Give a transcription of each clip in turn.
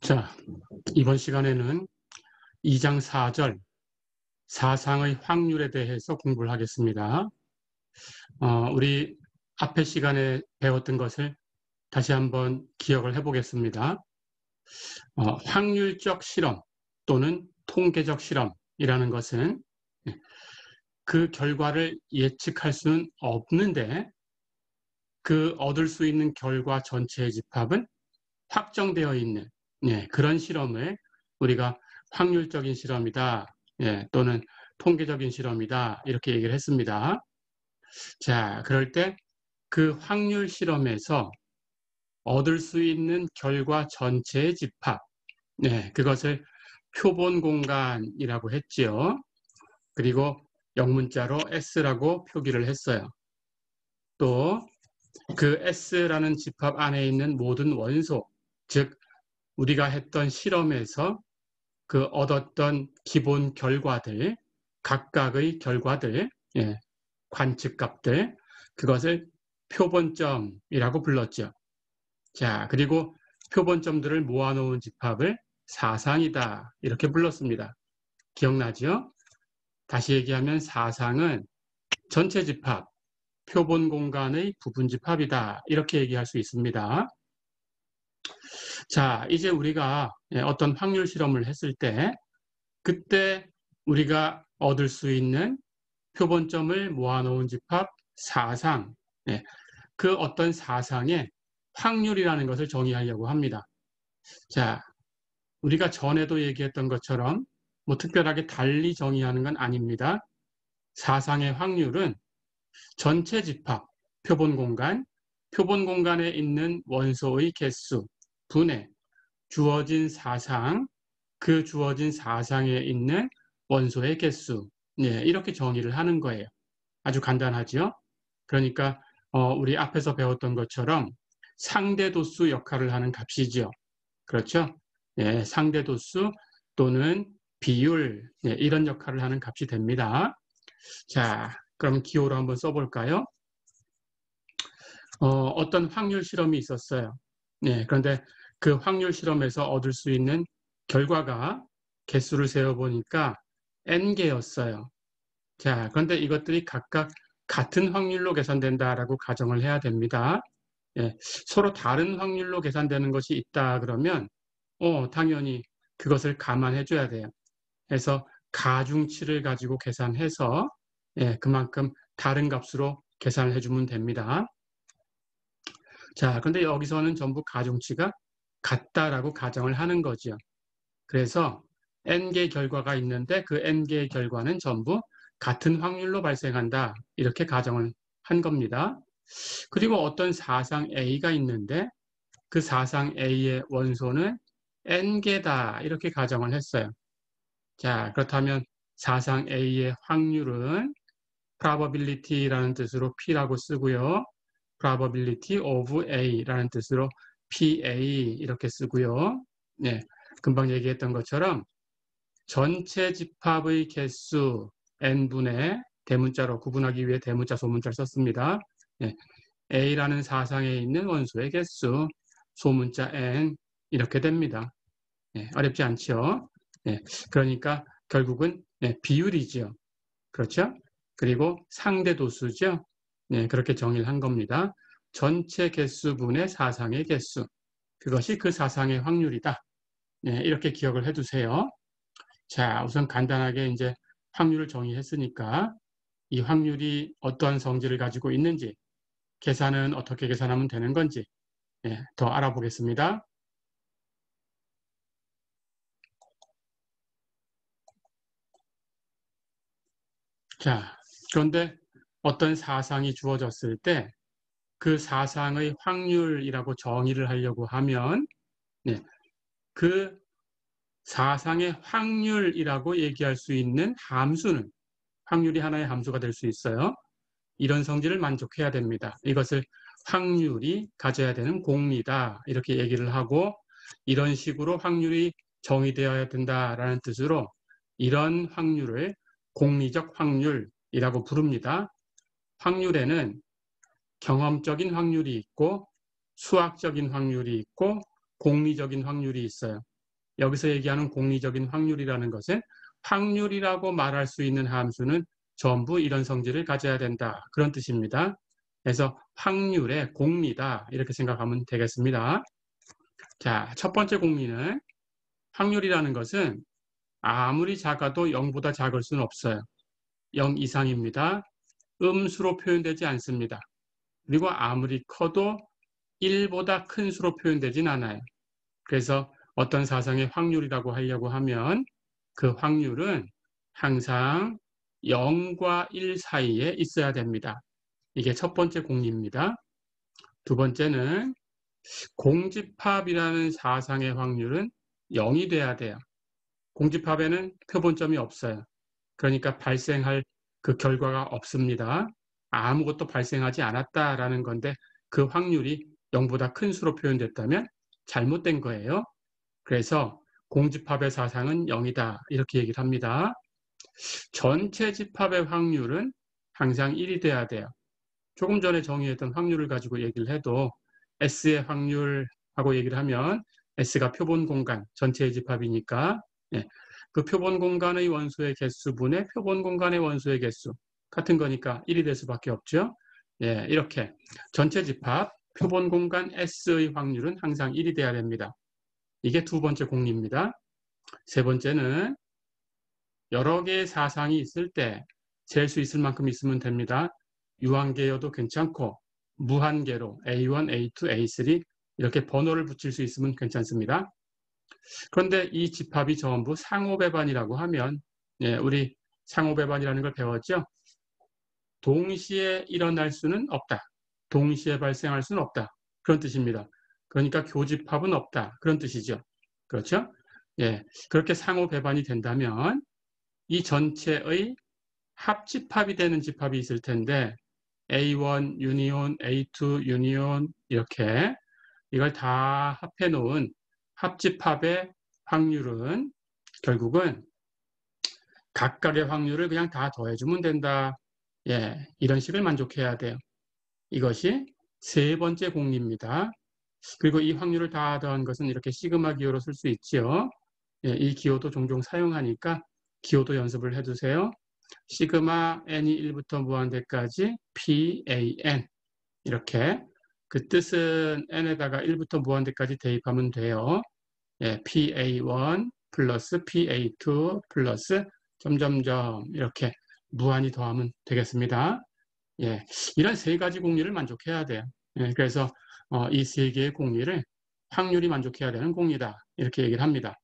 자, 이번 시간에는 2장 4절 사상의 확률에 대해서 공부를 하겠습니다. 우리 앞의 시간에 배웠던 것을 다시 한번 기억을 해보겠습니다. 확률적 실험 또는 통계적 실험이라는 것은 그 결과를 예측할 수는 없는데 그 얻을 수 있는 결과 전체의 집합은 확정되어 있는 그런 실험을 우리가 확률적인 실험이다, 또는 통계적인 실험이다 이렇게 얘기를 했습니다. 자, 그럴 때 그 확률 실험에서 얻을 수 있는 결과 전체의 집합, 그것을 표본 공간이라고 했지요. 그리고 영문자로 S라고 표기를 했어요. 또 그 S라는 집합 안에 있는 모든 원소, 즉 우리가 했던 실험에서 그 얻었던 기본 결과들, 각각의 결과들, 관측값들, 그것을 표본점이라고 불렀죠. 자, 그리고 표본점들을 모아놓은 집합을 사상이다 이렇게 불렀습니다. 기억나죠? 다시 얘기하면 사상은 전체 집합, 표본 공간의 부분 집합이다 이렇게 얘기할 수 있습니다. 자, 이제 우리가 어떤 확률 실험을 했을 때 그때 우리가 얻을 수 있는 표본점을 모아놓은 집합 사상, 그 어떤 사상의 확률이라는 것을 정의하려고 합니다. 자, 우리가 전에도 얘기했던 것처럼 뭐 특별하게 달리 정의하는 건 아닙니다. 사상의 확률은 전체 집합, 표본 공간에 있는 원소의 개수, 분의 주어진 사상, 그 주어진 사상에 있는 원소의 개수, 이렇게 정의를 하는 거예요. 아주 간단하죠? 그러니까 우리 앞에서 배웠던 것처럼 상대도수 역할을 하는 값이죠. 그렇죠? 상대도수 또는 비율, 이런 역할을 하는 값이 됩니다. 자, 그럼 기호로 한번 써볼까요? 어떤 확률 실험이 있었어요. 그런데 그 확률 실험에서 얻을 수 있는 결과가 개수를 세어보니까 N개였어요. 자, 그런데 이것들이 각각 같은 확률로 계산된다라고 가정을 해야 됩니다. 서로 다른 확률로 계산되는 것이 있다 그러면 당연히 그것을 감안해 줘야 돼요. 그래서 가중치를 가지고 계산해서 그만큼 다른 값으로 계산을 해주면 됩니다. 자, 그런데 여기서는 전부 가중치가 같다라고 가정을 하는 거죠. 그래서 N개의 결과가 있는데 그 N개의 결과는 전부 같은 확률로 발생한다. 이렇게 가정을 한 겁니다. 그리고 어떤 사상 A가 있는데 그 사상 A의 원소는 N개다. 이렇게 가정을 했어요. 자, 그렇다면 사상 A의 확률은 probability라는 뜻으로 P라고 쓰고요. probability of A라는 뜻으로 PA 이렇게 쓰고요. 금방 얘기했던 것처럼 전체 집합의 개수 n분의 대문자로 구분하기 위해 대문자 소문자를 썼습니다. A라는 사상에 있는 원소의 개수 소문자 n 이렇게 됩니다. 어렵지 않죠? 그러니까 결국은 비율이죠. 그렇죠? 그리고 상대도수죠. 그렇게 정의를 한 겁니다. 전체 개수분의 사상의 개수. 그것이 그 사상의 확률이다. 이렇게 기억을 해두세요. 자, 우선 간단하게 이제 확률을 정의했으니까 이 확률이 어떠한 성질을 가지고 있는지, 계산은 어떻게 계산하면 되는 건지 더 알아보겠습니다. 자, 그런데 어떤 사상이 주어졌을 때 그 사상의 확률이라고 정의를 하려고 하면 그 사상의 확률이라고 얘기할 수 있는 함수는 확률이 하나의 함수가 될 수 있어요. 이런 성질을 만족해야 됩니다. 이것을 확률이 가져야 되는 공리다 이렇게 얘기를 하고 이런 식으로 확률이 정의되어야 된다라는 뜻으로 이런 확률을 공리적 확률이라고 부릅니다. 확률에는 경험적인 확률이 있고 수학적인 확률이 있고 공리적인 확률이 있어요. 여기서 얘기하는 공리적인 확률이라는 것은 확률이라고 말할 수 있는 함수는 전부 이런 성질을 가져야 된다. 그런 뜻입니다. 그래서 확률의 공리다. 이렇게 생각하면 되겠습니다. 자, 첫 번째 공리는 확률이라는 것은 아무리 작아도 0보다 작을 수는 없어요. 0 이상입니다. 음수로 표현되지 않습니다. 그리고 아무리 커도 1보다 큰 수로 표현되진 않아요. 그래서 어떤 사상의 확률이라고 하려고 하면 그 확률은 항상 0과 1 사이에 있어야 됩니다. 이게 첫 번째 공리입니다. 두 번째는 공집합이라는 사상의 확률은 0이 돼야 돼요. 공집합에는 표본점이 없어요. 그러니까 발생할 그 결과가 없습니다. 아무것도 발생하지 않았다라는 건데 그 확률이 0보다 큰 수로 표현됐다면 잘못된 거예요. 그래서 공집합의 사상은 0이다. 이렇게 얘기를 합니다. 전체 집합의 확률은 항상 1이 돼야 돼요. 조금 전에 정의했던 확률을 가지고 얘기를 해도 S의 확률하고 얘기를 하면 S가 표본 공간, 전체의 집합이니까 예, 그 표본 공간의 원소의 개수분의 표본 공간의 원소의 개수 같은 거니까 1이 될 수밖에 없죠. 예, 이렇게 전체 집합, 표본 공간 S의 확률은 항상 1이 돼야 됩니다. 이게 두 번째 공리입니다. 세 번째는 여러 개의 사상이 있을 때 잴 수 있을 만큼 있으면 됩니다. 유한계여도 괜찮고 무한계로 A1, A2, A3 이렇게 번호를 붙일 수 있으면 괜찮습니다. 그런데 이 집합이 전부 상호배반이라고 하면 우리 상호배반이라는 걸 배웠죠? 동시에 일어날 수는 없다. 동시에 발생할 수는 없다. 그런 뜻입니다. 그러니까 교집합은 없다. 그런 뜻이죠. 그렇죠? 예, 그렇게 상호배반이 된다면 이 전체의 합집합이 되는 집합이 있을 텐데 A1 유니온, A2 유니온 이렇게 이걸 다 합해 놓은 합집합의 확률은 결국은 각각의 확률을 그냥 다 더해주면 된다. 예, 이런 식을 만족해야 돼요. 이것이 세 번째 공리입니다. 그리고 이 확률을 다 더한 것은 이렇게 시그마 기호로 쓸 수 있지요. 예, 이 기호도 종종 사용하니까 기호도 연습을 해두세요. 시그마 n이 1부터 무한대까지 pan 이렇게 그 뜻은 n에다가 1부터 무한대까지 대입하면 돼요. 예, pa1 플러스 pa2 플러스 점점점 이렇게 무한히 더하면 되겠습니다. 예, 이런 세 가지 공리를 만족해야 돼요. 예, 그래서 이 세 개의 공리를 확률이 만족해야 되는 공리다 이렇게 얘기를 합니다.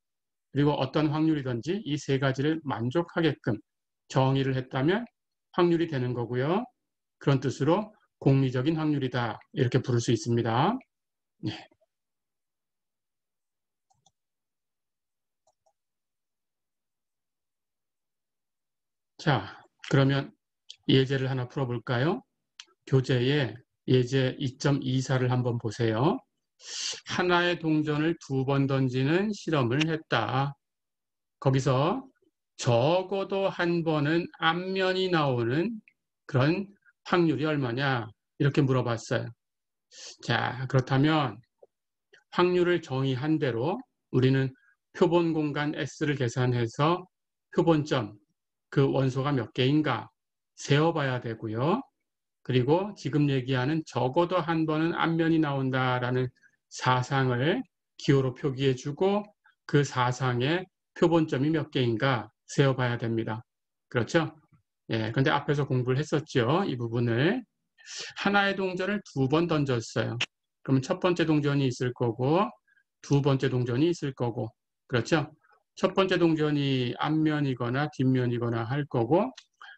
그리고 어떤 확률이든지 이 세 가지를 만족하게끔 정의를 했다면 확률이 되는 거고요. 그런 뜻으로 공리적인 확률이다 이렇게 부를 수 있습니다. 예. 자, 그러면 예제를 하나 풀어볼까요? 교재에 예제 2.24를 한번 보세요. 하나의 동전을 2번 던지는 실험을 했다. 거기서 적어도 한 번은 앞면이 나오는 그런 확률이 얼마냐? 이렇게 물어봤어요. 자, 그렇다면 확률을 정의한 대로 우리는 표본 공간 S를 계산해서 표본점, 그 원소가 몇 개인가 세어봐야 되고요. 그리고 지금 얘기하는 적어도 한 번은 앞면이 나온다라는 사상을 기호로 표기해주고 그 사상의 표본점이 몇 개인가 세어봐야 됩니다. 그렇죠? 예, 근데 앞에서 공부를 했었죠. 이 부분을. 하나의 동전을 2번 던졌어요. 그러면 첫 번째 동전이 있을 거고 두 번째 동전이 있을 거고 그렇죠? 첫 번째 동전이 앞면이거나 뒷면이거나 할 거고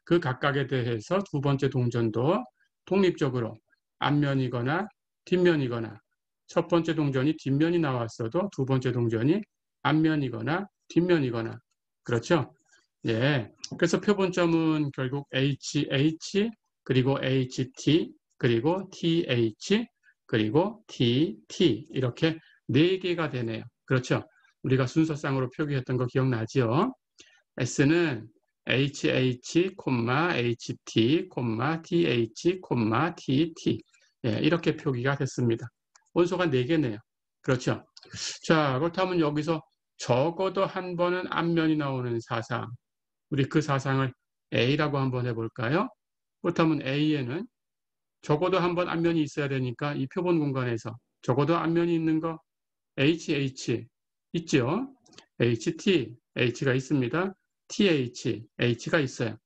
그 각각에 대해서 두 번째 동전도 독립적으로 앞면이거나 뒷면이거나 첫 번째 동전이 뒷면이 나왔어도 두 번째 동전이 앞면이거나 뒷면이거나 그렇죠? 예. 그래서 표본점은 결국 HH 그리고 HT 그리고 TH 그리고 TT 이렇게 네 개가 되네요. 그렇죠? 우리가 순서상으로 표기했던 거 기억나죠? S는 HH, HT, TH, TT 예, 이렇게 표기가 됐습니다. 원소가 4개네요. 그렇죠? 자, 그렇다면 여기서 적어도 한 번은 앞면이 나오는 사상. 우리 그 사상을 A라고 한번 해볼까요? 그렇다면 A에는 적어도 한 번 앞면이 있어야 되니까 이 표본 공간에서 적어도 앞면이 있는 거 HH 있죠? HT, H가 있습니다. TH, H가 있어요.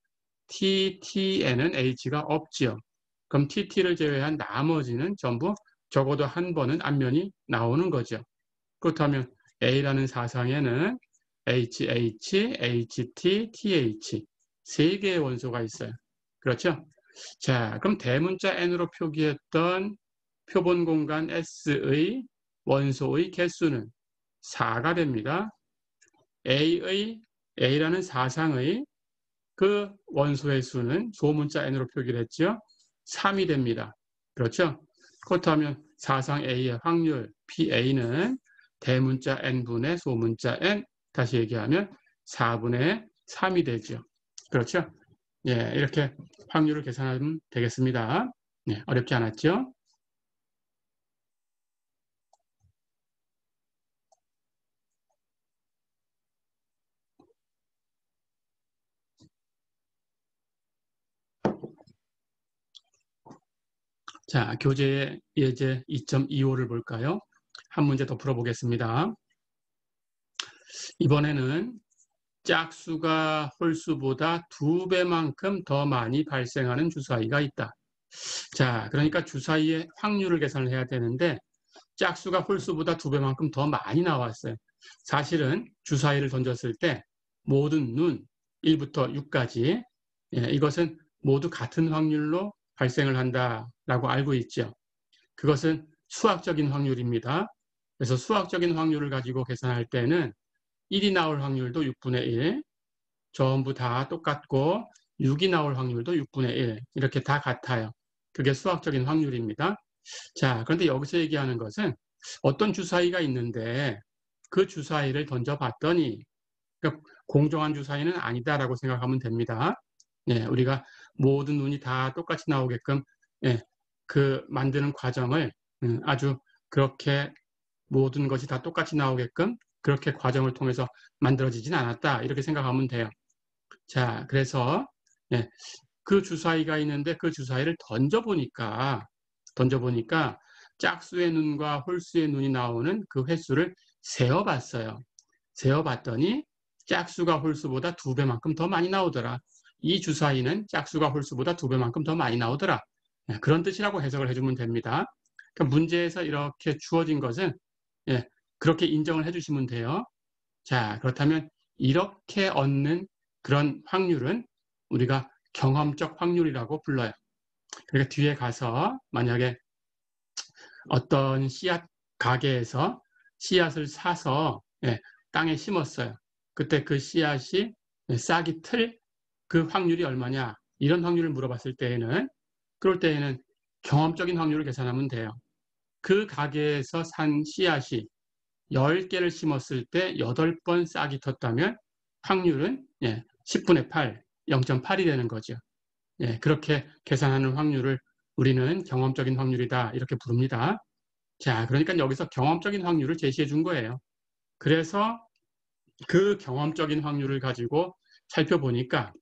TT에는 H가 없지요. 그럼 TT를 제외한 나머지는 전부 적어도 한 번은 앞면이 나오는 거죠. 그렇다면 A라는 사상에는 HH, HT, TH 세 개의 원소가 있어요. 그렇죠? 자, 그럼 대문자 N으로 표기했던 표본 공간 S의 원소의 개수는 4가 됩니다. A라는 사상의 그 원소의 수는 소문자 N으로 표기를 했죠. 3이 됩니다. 그렇죠? 그렇다면 사상 A의 확률 PA는 대문자 N분의 소문자 N, 다시 얘기하면 4분의 3이 되죠. 그렇죠? 예, 이렇게 확률을 계산하면 되겠습니다. 네, 어렵지 않았죠? 자, 교재 예제 2.25를 볼까요? 한 문제 더 풀어보겠습니다. 이번에는 짝수가 홀수보다 2배만큼 더 많이 발생하는 주사위가 있다. 자, 그러니까 주사위의 확률을 계산을 해야 되는데 짝수가 홀수보다 2배만큼 더 많이 나왔어요. 사실은 주사위를 던졌을 때 모든 눈 1부터 6까지 이것은 모두 같은 확률로 발생을 한다라고 알고 있죠. 그것은 수학적인 확률입니다. 그래서 수학적인 확률을 가지고 계산할 때는 1이 나올 확률도 6분의 1, 전부 다 똑같고 6이 나올 확률도 6분의 1, 이렇게 다 같아요. 그게 수학적인 확률입니다. 자, 그런데 여기서 얘기하는 것은 어떤 주사위가 있는데 그 주사위를 던져봤더니 그러니까 공정한 주사위는 아니다라고 생각하면 됩니다. 예, 우리가 모든 눈이 다 똑같이 나오게끔 예, 그 만드는 과정을 아주 그렇게 모든 것이 다 똑같이 나오게끔 그렇게 과정을 통해서 만들어지진 않았다. 이렇게 생각하면 돼요. 자, 그래서 예, 그 주사위가 있는데 그 주사위를 던져보니까 짝수의 눈과 홀수의 눈이 나오는 그 횟수를 세어봤어요. 세어봤더니 짝수가 홀수보다 2배만큼 더 많이 나오더라. 이 주사위는 짝수가 홀수보다 2배만큼 더 많이 나오더라. 예, 그런 뜻이라고 해석을 해주면 됩니다. 그러니까 문제에서 이렇게 주어진 것은 예, 그렇게 인정을 해주시면 돼요. 자, 그렇다면 이렇게 얻는 그런 확률은 우리가 경험적 확률이라고 불러요. 그러니까 뒤에 가서 만약에 어떤 씨앗 가게에서 씨앗을 사서 땅에 심었어요. 그때 그 씨앗이 싹이 틀 그 확률이 얼마냐 이런 확률을 물어봤을 때에는 그럴 때에는 경험적인 확률을 계산하면 돼요. 그 가게에서 산 씨앗이 10개를 심었을 때 8번 싹이 텄다면 확률은 10분의 8, 0.8이 되는 거죠. 그렇게 계산하는 확률을 우리는 경험적인 확률이다 이렇게 부릅니다. 자, 그러니까 여기서 경험적인 확률을 제시해 준 거예요. 그래서 그 경험적인 확률을 가지고 살펴보니까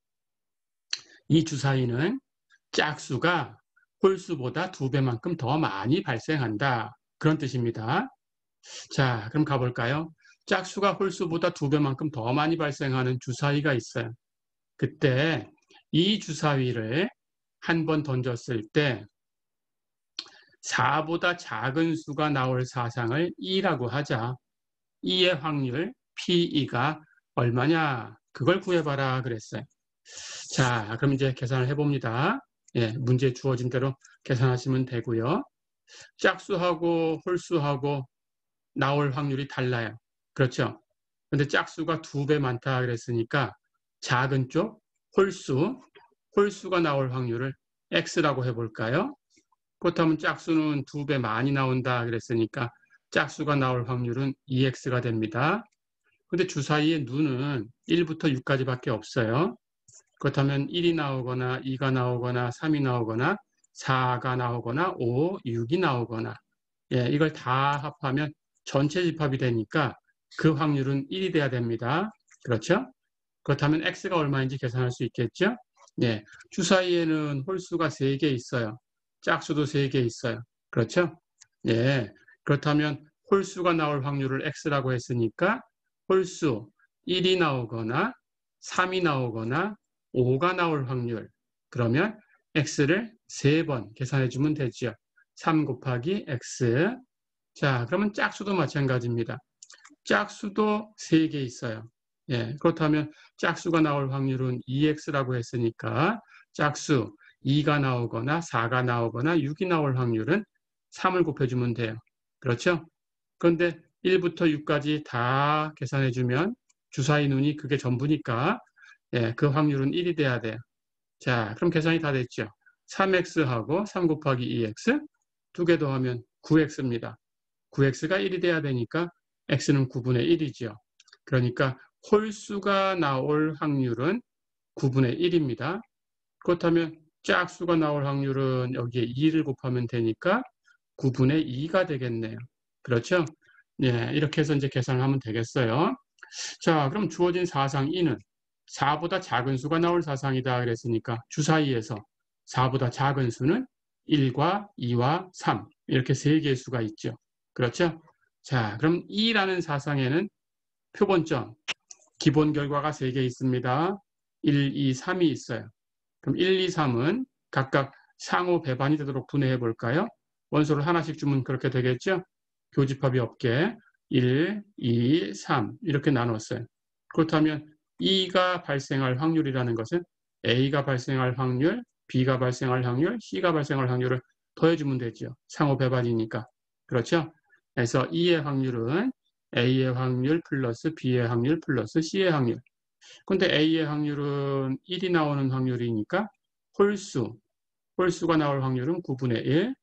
이 주사위는 짝수가 홀수보다 2배만큼 더 많이 발생한다. 그런 뜻입니다. 자, 그럼 가볼까요? 짝수가 홀수보다 2배만큼 더 많이 발생하는 주사위가 있어요. 그때 이 주사위를 한 번 던졌을 때 4보다 작은 수가 나올 사상을 2라고 하자. 2의 확률 P2가 얼마냐? 그걸 구해봐라 그랬어요. 자, 그럼 이제 계산을 해봅니다. 문제 주어진 대로 계산하시면 되고요. 짝수하고 홀수하고 나올 확률이 달라요. 그렇죠? 근데 짝수가 2배 많다 그랬으니까 작은 쪽 홀수가 나올 확률을 X라고 해볼까요? 그렇다면 짝수는 2배 많이 나온다 그랬으니까 짝수가 나올 확률은 2X가 됩니다. 근데 주사위의 눈은 1부터 6까지밖에 없어요. 그렇다면 1이 나오거나 2가 나오거나 3이 나오거나 4가 나오거나 5, 6이 나오거나 이걸 다 합하면 전체 집합이 되니까 그 확률은 1이 돼야 됩니다. 그렇죠? 그렇다면 x가 얼마인지 계산할 수 있겠죠? 네, 주사위에는 홀수가 3개 있어요. 짝수도 3개 있어요. 그렇죠? 네, 그렇다면 홀수가 나올 확률을 x라고 했으니까 홀수 1이 나오거나 3이 나오거나 5가 나올 확률. 그러면 x를 3번 계산해 주면 되죠. 3 곱하기 x. 자, 그러면 짝수도 마찬가지입니다. 짝수도 3개 있어요. 예, 그렇다면 짝수가 나올 확률은 2x라고 했으니까 짝수 2가 나오거나 4가 나오거나 6이 나올 확률은 3을 곱해주면 돼요. 그렇죠? 그런데 1부터 6까지 다 계산해주면 주사위 눈이 그게 전부니까 예, 그 확률은 1이 돼야 돼요. 자, 그럼 계산이 다 됐죠. 3x하고 3 곱하기 2x 두 개 더하면 9x입니다. 9x가 1이 돼야 되니까 x는 9분의 1이죠. 그러니까 홀수가 나올 확률은 9분의 1입니다. 그렇다면 짝수가 나올 확률은 여기에 2를 곱하면 되니까 9분의 2가 되겠네요. 그렇죠? 예, 이렇게 해서 이제 계산을 하면 되겠어요. 자, 그럼 주어진 사상 2는 4보다 작은 수가 나올 사상이다 그랬으니까 주사위에서 4보다 작은 수는 1과 2와 3 이렇게 세 개의 수가 있죠. 그렇죠? 자, 그럼 2라는 사상에는 표본점, 기본 결과가 3개 있습니다. 1, 2, 3이 있어요. 그럼 1, 2, 3은 각각 상호 배반이 되도록 분해해 볼까요? 원소를 하나씩 주면 그렇게 되겠죠? 교집합이 없게 1, 2, 3 이렇게 나눴어요. 그렇다면 2가 발생할 확률이라는 것은 A가 발생할 확률, B가 발생할 확률, C가 발생할 확률을 더해주면 되죠. 상호 배반이니까. 그렇죠? 그래서 2의 확률은 A의 확률 플러스 B의 확률 플러스 C의 확률. 근데 A의 확률은 1이 나오는 확률이니까 홀수가 나올 확률은 9분의 1,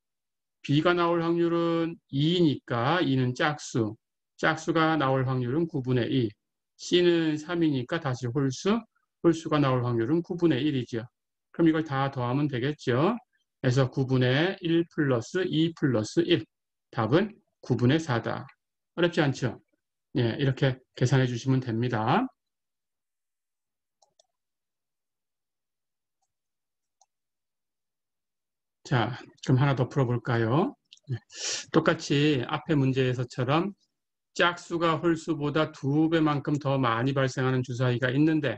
B가 나올 확률은 2니까 2는 짝수가 나올 확률은 9분의 2, C는 3이니까 다시 홀수가 나올 확률은 9분의 1이죠. 그럼 이걸 다 더하면 되겠죠. 그래서 9분의 1 플러스 2 플러스 1, 답은 9분의 4다. 어렵지 않죠? 예, 이렇게 계산해 주시면 됩니다. 자, 그럼 하나 더 풀어볼까요? 똑같이 앞의 문제에서처럼 짝수가 홀수보다 2배만큼 더 많이 발생하는 주사위가 있는데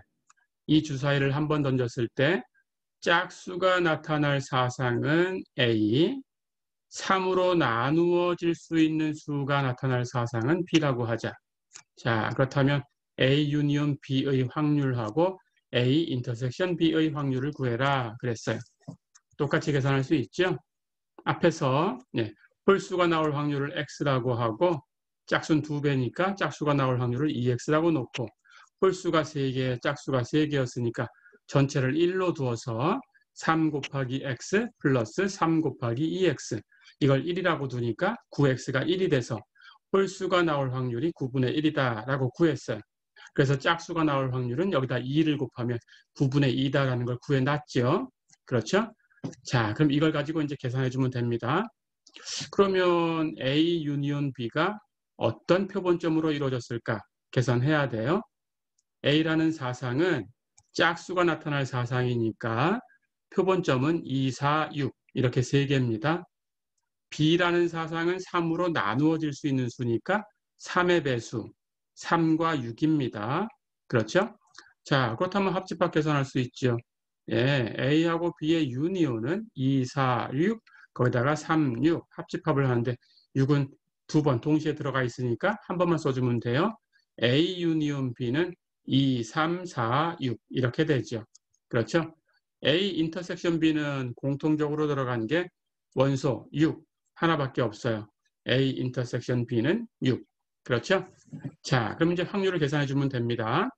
이 주사위를 한 번 던졌을 때 짝수가 나타날 사상은 A, 3으로 나누어질 수 있는 수가 나타날 사상은 B라고 하자. 자, 그렇다면 A 유니온 B의 확률하고 A 인터섹션 B의 확률을 구해라 그랬어요. 똑같이 계산할 수 있죠? 앞에서 홀수가 나올 확률을 x라고 하고 짝수는 2배니까 짝수가 나올 확률을 2x라고 놓고 홀수가 3개, 짝수가 3개였으니까 전체를 1로 두어서 3 곱하기 x 플러스 3 곱하기 2x 이걸 1이라고 두니까 9x가 1이 돼서 홀수가 나올 확률이 9분의 1이다 라고 구했어요. 그래서 짝수가 나올 확률은 여기다 2를 곱하면 9분의 2다라는 걸 구해놨죠. 그렇죠? 자, 그럼 이걸 가지고 이제 계산해 주면 됩니다. 그러면 A 유니온 B가 어떤 표본점으로 이루어졌을까? 계산해야 돼요. A라는 사상은 짝수가 나타날 사상이니까 표본점은 2, 4, 6 이렇게 3개입니다. B라는 사상은 3으로 나누어질 수 있는 수니까 3의 배수, 3과 6입니다. 그렇죠? 자, 그렇다면 합집합 계산할 수 있죠. 예, A하고 B의 유니온은 2, 4, 6, 거기다가 3, 6 합집합을 하는데 6은 2번 동시에 들어가 있으니까 한 번만 써주면 돼요. A 유니온 B는 2, 3, 4, 6 이렇게 되죠. 그렇죠? A 인터섹션 B는 공통적으로 들어간 게 원소 6 하나밖에 없어요. A 인터섹션 B는 6. 그렇죠? 자, 그럼 이제 확률을 계산해 주면 됩니다.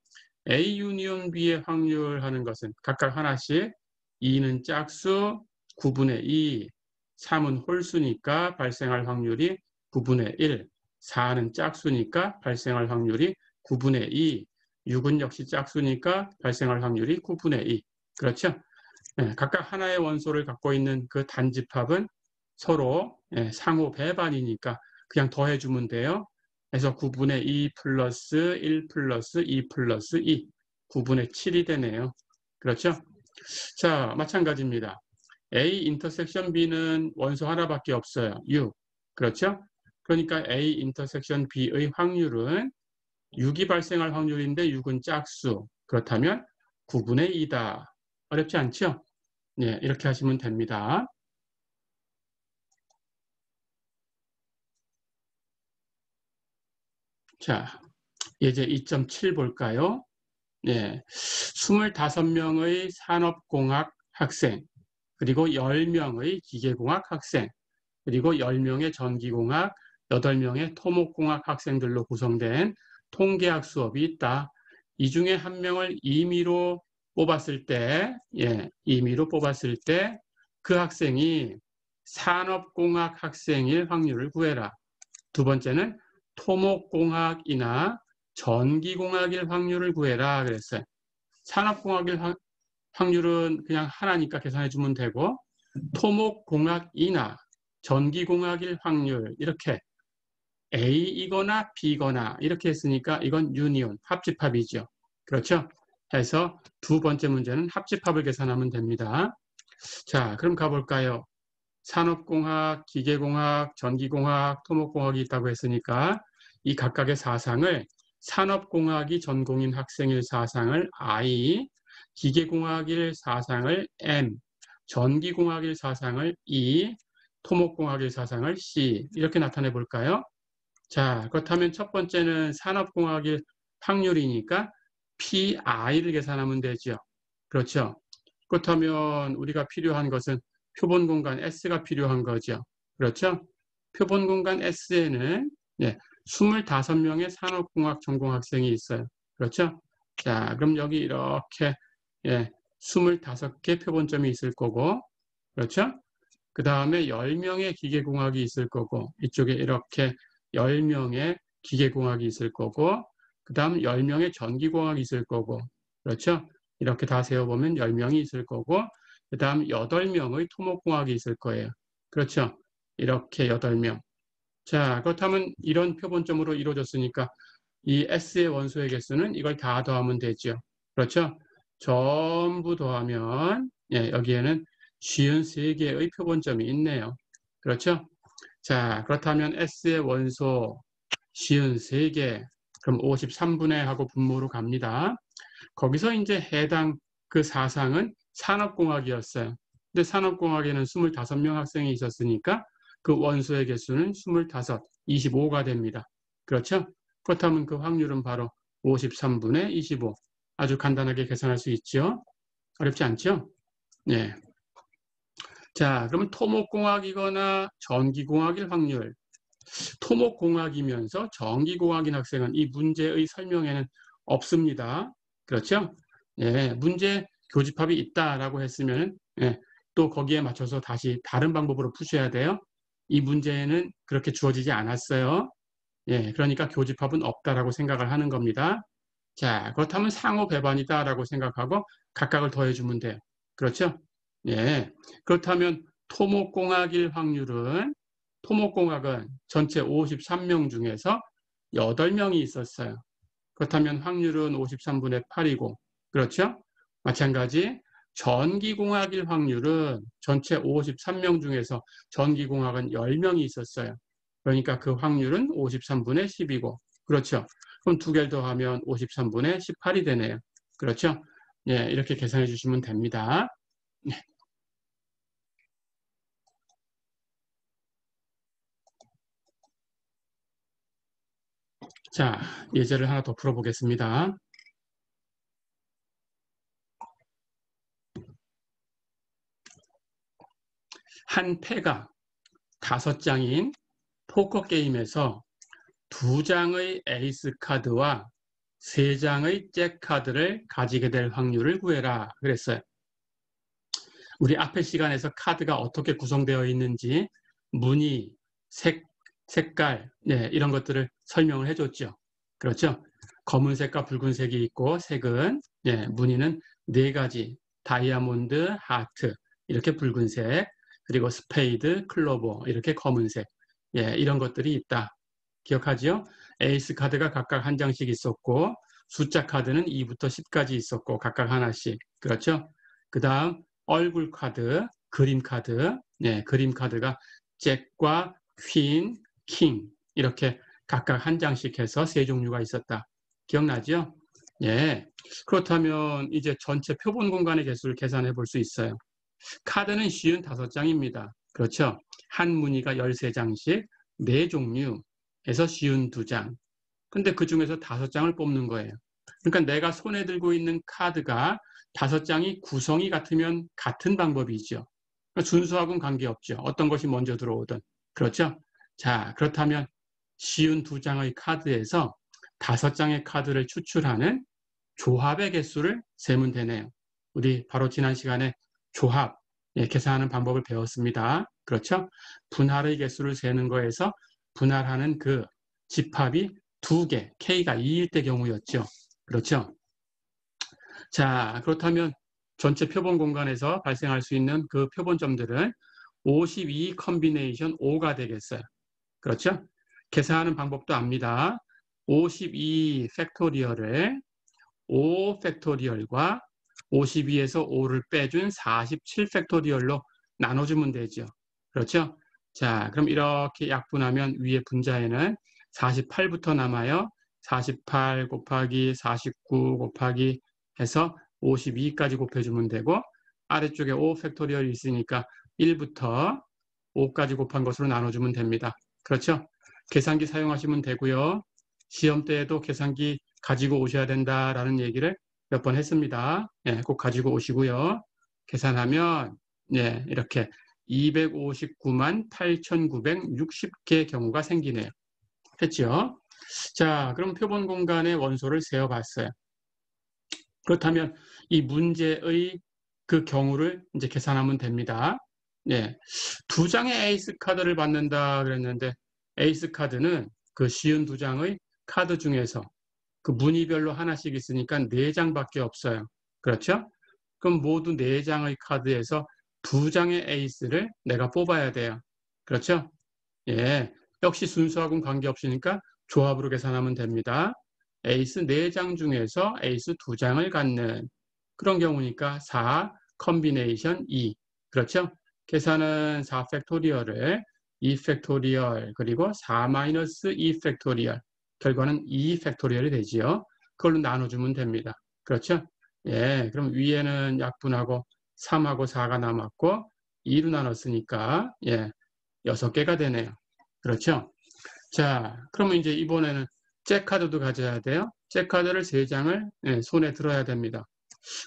A 유니온 B의 확률 하는 것은 각각 하나씩 2는 짝수 9분의 2, 3은 홀수니까 발생할 확률이 9분의 1, 4는 짝수니까 발생할 확률이 9분의 2, 6은 역시 짝수니까 발생할 확률이 9분의 2. 그렇죠? 네, 각각 하나의 원소를 갖고 있는 그 단집합은 서로 상호 배반이니까 그냥 더해주면 돼요. 해서 9분의 2 플러스 1 플러스 2 플러스 2. 9분의 7이 되네요. 그렇죠? 자, 마찬가지입니다. A 인터섹션 B는 원소 하나밖에 없어요. 6. 그렇죠? 그러니까 A 인터섹션 B의 확률은 6이 발생할 확률인데 6은 짝수. 그렇다면 9분의 2다. 어렵지 않죠? 네, 이렇게 하시면 됩니다. 자, 예제 2.7 볼까요? 네, 25명의 산업공학 학생, 그리고 10명의 기계공학 학생, 그리고 10명의 전기공학, 8명의 토목공학 학생들로 구성된 통계학 수업이 있다. 이 중에 한 명을 임의로 뽑았을 때, 임의로 뽑았을 때 그 학생이 산업공학 학생일 확률을 구해라. 두 번째는 토목공학이나 전기공학일 확률을 구해라 그랬어요. 산업공학일 확률은 그냥 하나니까 계산해 주면 되고, 토목공학이나 전기공학일 확률 이렇게 A이거나 B거나 이렇게 했으니까 이건 유니온, 합집합이죠. 그렇죠? 해서 두 번째 문제는 합집합을 계산하면 됩니다. 자, 그럼 가볼까요? 산업공학, 기계공학, 전기공학, 토목공학이 있다고 했으니까 이 각각의 사상을 산업공학이 전공인 학생일 사상을 I, 기계공학일 사상을 M, 전기공학일 사상을 E, 토목공학일 사상을 C 이렇게 나타내 볼까요? 자, 그렇다면 첫 번째는 산업공학일 확률이니까 PI를 계산하면 되죠. 그렇죠? 그렇다면 우리가 필요한 것은 표본 공간 S가 필요한 거죠. 그렇죠? 표본 공간 S에는 25명의 산업공학 전공 학생이 있어요. 그렇죠? 자, 그럼 여기 이렇게 25개 표본점이 있을 거고, 그렇죠? 그 다음에 10명의 기계공학이 있을 거고, 이쪽에 이렇게 10명의 기계공학이 있을 거고, 그 다음 10명의 전기공학이 있을 거고, 그렇죠? 이렇게 다 세어보면 10명이 있을 거고, 그 다음 8명의 토목공학이 있을 거예요. 그렇죠? 이렇게 8명. 자, 그렇다면 이런 표본점으로 이루어졌으니까 이 S의 원소의 개수는 이걸 다 더하면 되죠. 그렇죠? 전부 더하면 여기에는 53개의 표본점이 있네요. 그렇죠? 자, 그렇다면 S의 원소 53개, 그럼 53분의 하고 분모로 갑니다. 거기서 이제 해당 그 사상은 산업공학이었어요. 근데 산업공학에는 25명 학생이 있었으니까 그 원소의 개수는 25, 25가 됩니다. 그렇죠? 그렇다면 그 확률은 바로 53분의 25. 아주 간단하게 계산할 수 있죠? 어렵지 않죠? 네. 자, 그러면 토목공학이거나 전기공학일 확률. 토목공학이면서 전기공학인 학생은 이 문제의 설명에는 없습니다. 그렇죠? 예, 문제 교집합이 있다라고 했으면 또 거기에 맞춰서 다시 다른 방법으로 푸셔야 돼요. 이 문제는 그렇게 주어지지 않았어요. 예, 그러니까 교집합은 없다라고 생각을 하는 겁니다. 자, 그렇다면 상호 배반이다라고 생각하고 각각을 더해주면 돼요. 그렇죠? 예, 그렇다면 토목공학일 확률은 토목공학은 전체 53명 중에서 8명이 있었어요. 그렇다면 확률은 53분의 8이고, 그렇죠? 마찬가지 전기공학일 확률은 전체 53명 중에서 전기공학은 10명이 있었어요. 그러니까 그 확률은 53분의 10이고, 그렇죠? 그럼 두 개를 더하면 53분의 18이 되네요. 그렇죠? 예, 이렇게 계산해 주시면 됩니다. 네. 자, 예제를 하나 더 풀어보겠습니다. 한 패가 5장인 포커 게임에서 2장의 에이스 카드와 3장의 잭 카드를 가지게 될 확률을 구해라 그랬어요. 우리 앞의 시간에서 카드가 어떻게 구성되어 있는지 무늬, 색깔 이런 것들을 설명을 해줬죠. 그렇죠? 검은색과 붉은색이 있고 색은 무늬는 4가지 다이아몬드, 하트 이렇게 붉은색 그리고 스페이드, 클로버 이렇게 검은색 이런 것들이 있다. 기억하지요? 에이스 카드가 각각 한 장씩 있었고 숫자 카드는 2부터 10까지 있었고 각각 하나씩. 그렇죠? 그 다음 얼굴 카드, 그림 카드. 네, 그림 카드가 잭과 퀸, 킹 이렇게 각각 한 장씩 해서 세 종류가 있었다. 기억나죠? 예. 그렇다면 이제 전체 표본 공간의 개수를 계산해 볼 수 있어요. 카드는 쉬운 5장입니다. 그렇죠? 한 무늬가 13장씩 4종류에서 쉬운 2장. 근데 그 중에서 5장을 뽑는 거예요. 그러니까 내가 손에 들고 있는 카드가 5장이 구성이 같으면 같은 방법이죠. 그러니까 순수하고는 관계없죠. 어떤 것이 먼저 들어오든. 그렇죠? 자, 그렇다면 쉬운 2장의 카드에서 5장의 카드를 추출하는 조합의 개수를 세면 되네요. 우리 바로 지난 시간에 조합, 계산하는 방법을 배웠습니다. 그렇죠? 분할의 개수를 세는 거에서 분할하는 그 집합이 2개, K가 2일 때 경우였죠. 그렇죠? 자, 그렇다면 전체 표본 공간에서 발생할 수 있는 그 표본점들은 52 컨비네이션 5가 되겠어요. 그렇죠? 계산하는 방법도 압니다. 52 팩토리얼을 5 팩토리얼과 52에서 5를 빼준 47 팩토리얼로 나눠주면 되죠. 그렇죠? 자, 그럼 이렇게 약분하면 위에 분자에는 48부터 남아요. 48 곱하기 49 곱하기 해서 52까지 곱해주면 되고 아래쪽에 5 팩토리얼이 있으니까 1부터 5까지 곱한 것으로 나눠주면 됩니다. 그렇죠? 계산기 사용하시면 되고요. 시험 때에도 계산기 가지고 오셔야 된다라는 얘기를 몇 번 했습니다. 예, 꼭 가지고 오시고요. 계산하면 예, 이렇게 259만 8,960개의 경우가 생기네요. 했죠? 자, 그럼 표본 공간의 원소를 세어봤어요. 그렇다면 이 문제의 그 경우를 이제 계산하면 됩니다. 예, 2장의 에이스 카드를 받는다 그랬는데 에이스 카드는 그 쉬운 2장의 카드 중에서 그 무늬별로 하나씩 있으니까 4장밖에 없어요. 그렇죠? 그럼 모두 4장의 카드에서 2장의 에이스를 내가 뽑아야 돼요. 그렇죠? 예, 역시 순수하고는 관계없으니까 조합으로 계산하면 됩니다. 에이스 4장 중에서 에이스 2장을 갖는 그런 경우니까 4 컨비네이션 2. 그렇죠? 계산은 4 팩토리얼을 2 팩토리얼 그리고 4 마이너스 2 팩토리얼 결과는 2 팩토리얼이 되지요. 그걸로 나눠주면 됩니다. 그렇죠? 예, 그럼 위에는 약분하고 3하고 4가 남았고 2로 나눴으니까 예, 6개가 되네요. 그렇죠? 자, 그러면 이제 이번에는 잭카드도 가져야 돼요. 잭카드를 3장을 예, 손에 들어야 됩니다.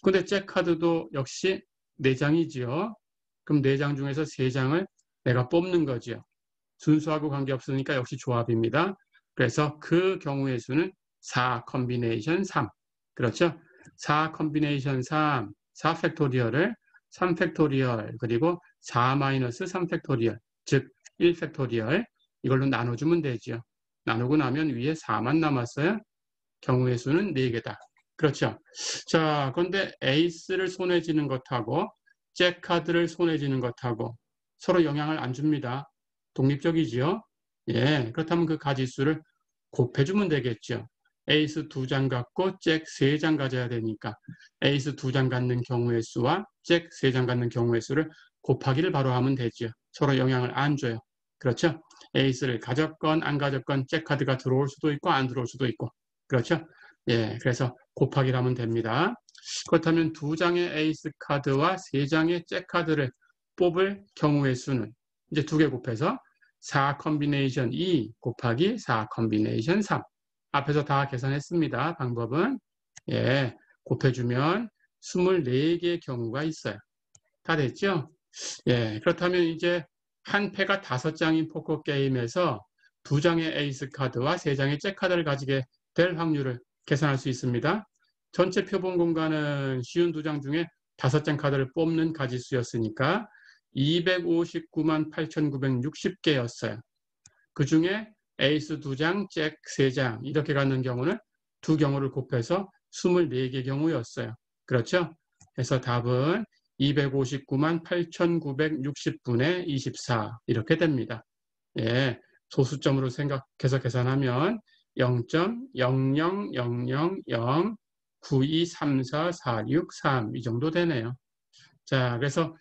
근데 잭카드도 역시 4장이지요. 그럼 4장 중에서 3장을 내가 뽑는 거죠. 순수하고 관계없으니까 역시 조합입니다. 그래서 그 경우의 수는 4 컨비네이션 3. 그렇죠? 4 컨비네이션 3, 4 팩토리얼을 3 팩토리얼 그리고 4 마이너스 3 팩토리얼 즉 1 팩토리얼 이걸로 나눠주면 되죠. 나누고 나면 위에 4만 남았어요. 경우의 수는 4개다. 그렇죠. 자, 그런데 에이스를 손에 쥐는 것하고 잭 카드를 손에 쥐는 것하고 서로 영향을 안 줍니다. 독립적이지요. 예, 그렇다면 그 가지수를 곱해주면 되겠죠. 에이스 2장 갖고 잭 3장 가져야 되니까 에이스 2장 갖는 경우의 수와 잭 3장 갖는 경우의 수를 곱하기를 바로 하면 되죠. 서로 영향을 안 줘요. 그렇죠? 에이스를 가졌건 안 가졌건 잭 카드가 들어올 수도 있고 안 들어올 수도 있고 그렇죠? 예, 그래서 곱하기를 하면 됩니다. 그렇다면 2장의 에이스 카드와 3장의 잭 카드를 뽑을 경우의 수는 이제 2개 곱해서 4 컨비네이션 2 곱하기 4 컨비네이션 3. 앞에서 다 계산했습니다. 방법은 예, 곱해주면 24개의 경우가 있어요. 다 됐죠? 예, 그렇다면 이제 한 패가 5장인 포커 게임에서 2장의 에이스 카드와 3장의 잭 카드를 가지게 될 확률을 계산할 수 있습니다. 전체 표본 공간은 쉬운 2장 중에 5장 카드를 뽑는 가지수였으니까 259만 8,960개였어요. 그 중에 에이스 2장, 잭 3장 이렇게 갖는 경우는 두 경우를 곱해서 24개 경우였어요. 그렇죠? 그래서 답은 259만 8,960분의 24 이렇게 됩니다. 예, 소수점으로 생각해서 계산하면 0.00009234463 이 정도 되네요. 자, 그래서